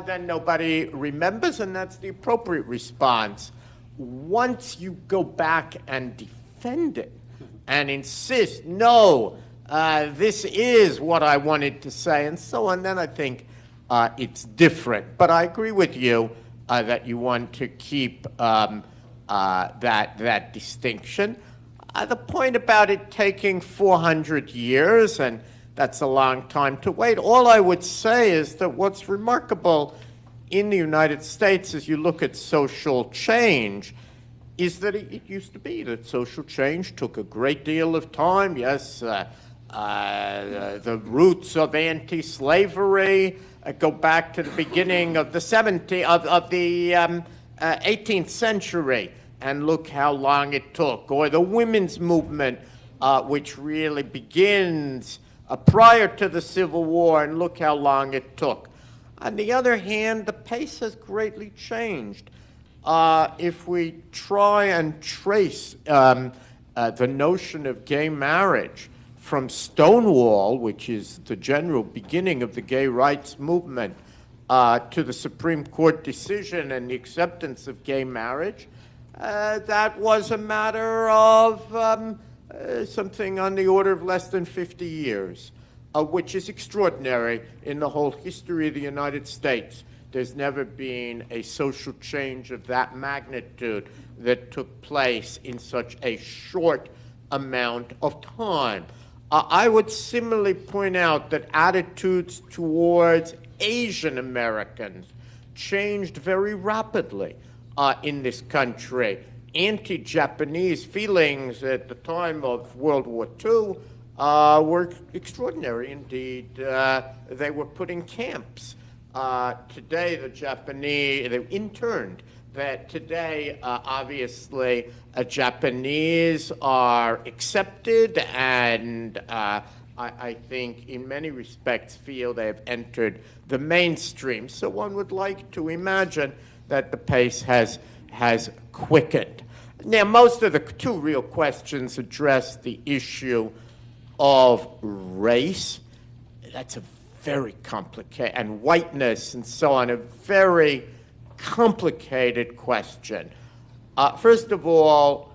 Speaker 2: then nobody remembers, and that's the appropriate response. Once you go back and defend it and insist, no, this is what I wanted to say, and so on, then I think it's different. But I agree with you that you want to keep that distinction. The point about it taking 400 years, and that's a long time to wait, all I would say is that what's remarkable in the United States as you look at social change is that it used to be that social change took a great deal of time. Yes, the roots of anti-slavery go back to the beginning of the 18th century, and look how long it took. Or the women's movement, which really begins prior to the Civil War, and look how long it took. On the other hand, the pace has greatly changed. If we try and trace the notion of gay marriage from Stonewall, which is the general beginning of the gay rights movement, to the Supreme Court decision and the acceptance of gay marriage, that was a matter of something on the order of less than 50 years, which is extraordinary in the whole history of the United States. There's never been a social change of that magnitude that took place in such a short amount of time. I would similarly point out that attitudes towards Asian Americans changed very rapidly in this country. Anti-Japanese feelings at the time of World War II were extraordinary indeed. They were put in camps. Today, the Japanese, they interned. That today, obviously, Japanese are accepted and I think in many respects feel they have entered the mainstream. So one would like to imagine that the pace has quickened. Now, most of the two real questions address the issue of race. That's a very complicated, and whiteness and so on, a very complicated question. First of all,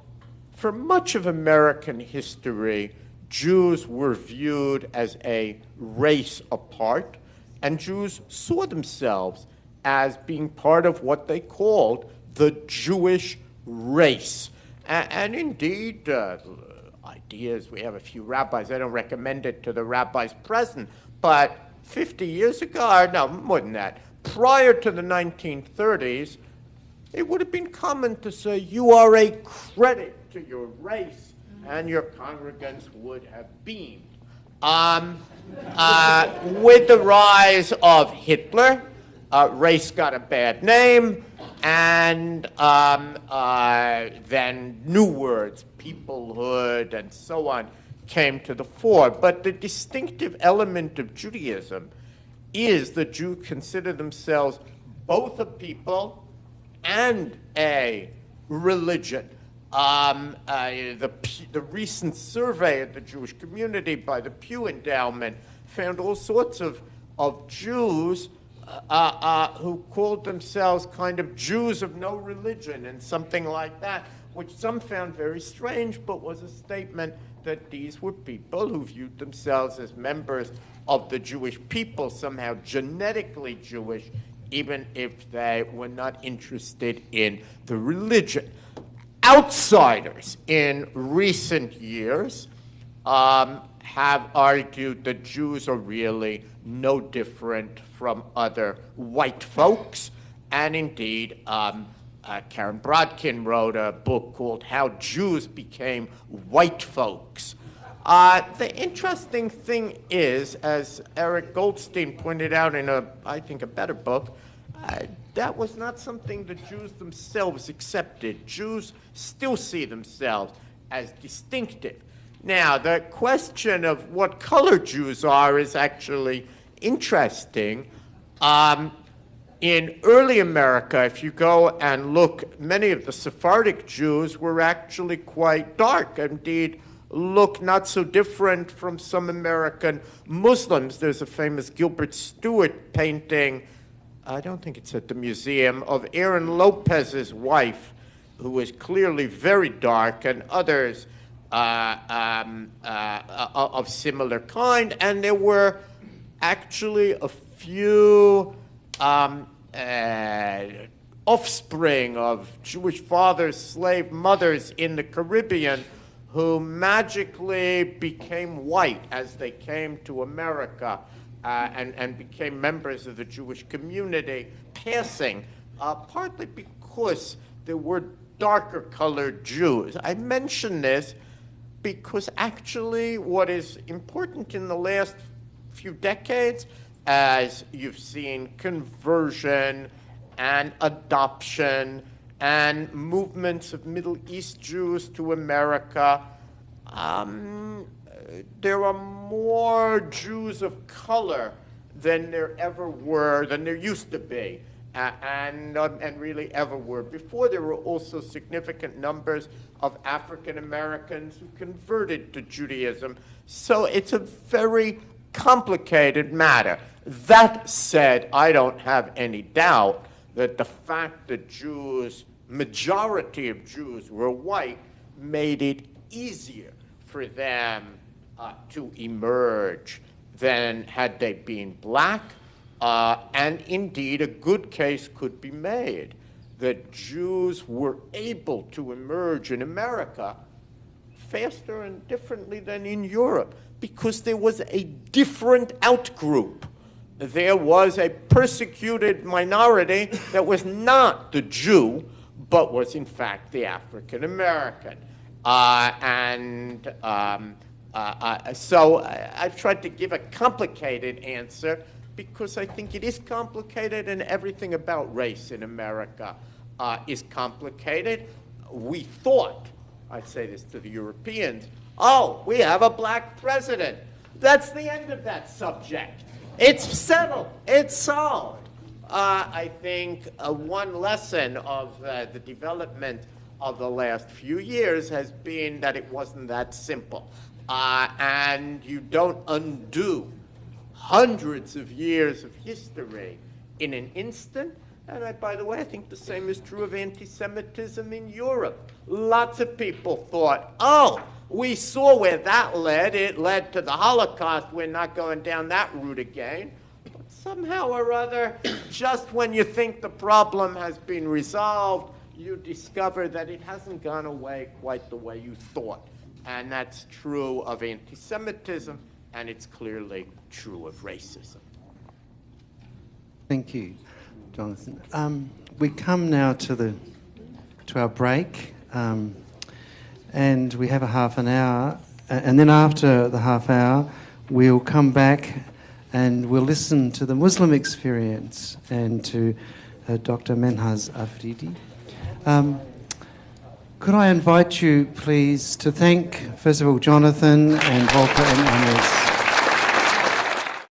Speaker 2: for much of American history, Jews were viewed as a race apart, and Jews saw themselves as being part of what they called the Jewish race. And indeed, ideas, we have a few rabbis, I don't recommend it to the rabbis present, but 50 years ago, or no, more than that, prior to the 1930s, it would have been common to say, you are a credit to your race, and your congregants would have beamed. With the rise of Hitler, race got a bad name, and then new words, peoplehood, and so on, came to the fore. But the distinctive element of Judaism is that Jews consider themselves both a people and a religion. The recent survey of the Jewish community by the Pew Endowment found all sorts of Jews who called themselves kind of Jews of no religion and something like that, which some found very strange, but was a statement that these were people who viewed themselves as members of the Jewish people, somehow genetically Jewish, even if they were not interested in the religion. Outsiders in recent years have argued that Jews are really no different from other white folks, and indeed, Karen Brodkin wrote a book called How Jews Became White Folks. The interesting thing is, as Eric Goldstein pointed out in I think, a better book, that was not something the Jews themselves accepted. Jews still see themselves as distinctive. Now, the question of what color Jews are is actually interesting. In early America, if you go and look, many of the Sephardic Jews were actually quite dark, indeed look not so different from some American Muslims. There's a famous Gilbert Stuart painting, I don't think it's at the museum, of Aaron Lopez's wife, who was clearly very dark, and others of similar kind. And there were actually a few offspring of Jewish fathers, slave mothers in the Caribbean who magically became white as they came to America and became members of the Jewish community, passing, partly because there were darker colored Jews. I mention this because actually what is important in the last few decades, as you've seen conversion and adoption and movements of Middle East Jews to America, there are more Jews of color than there used to be, and really ever were. Before, there were also significant numbers of African Americans who converted to Judaism. So it's a very complicated matter. That said, I don't have any doubt that the fact that majority of Jews were white, made it easier for them to emerge than had they been black. And indeed, a good case could be made that Jews were able to emerge in America faster and differently than in Europe, because there was a different outgroup. There was a persecuted minority that was not the Jew, but was in fact the African American. So I've tried to give a complicated answer because I think it is complicated, and everything about race in America is complicated. We thought, I say this to the Europeans, oh, we have a black president. That's the end of that subject. It's settled. It's solved. I think one lesson of the development of the last few years has been that it wasn't that simple. And you don't undo hundreds of years of history in an instant. And by the way, I think the same is true of anti-Semitism in Europe. Lots of people thought, oh, we saw where that led. It led to the Holocaust. We're not going down that route again. But somehow or other, just when you think the problem has been resolved, you discover that it hasn't gone away quite the way you thought. And that's true of anti-Semitism, and it's clearly true of racism.
Speaker 1: Thank you, Jonathan. We come now to our break, and we have a half an hour, and then after the half hour, we'll come back and we'll listen to the Muslim experience and to Dr. Mehnaz Afridi. Could I invite you, please, to thank, first of all, Jonathan and Volker and Mehnaz.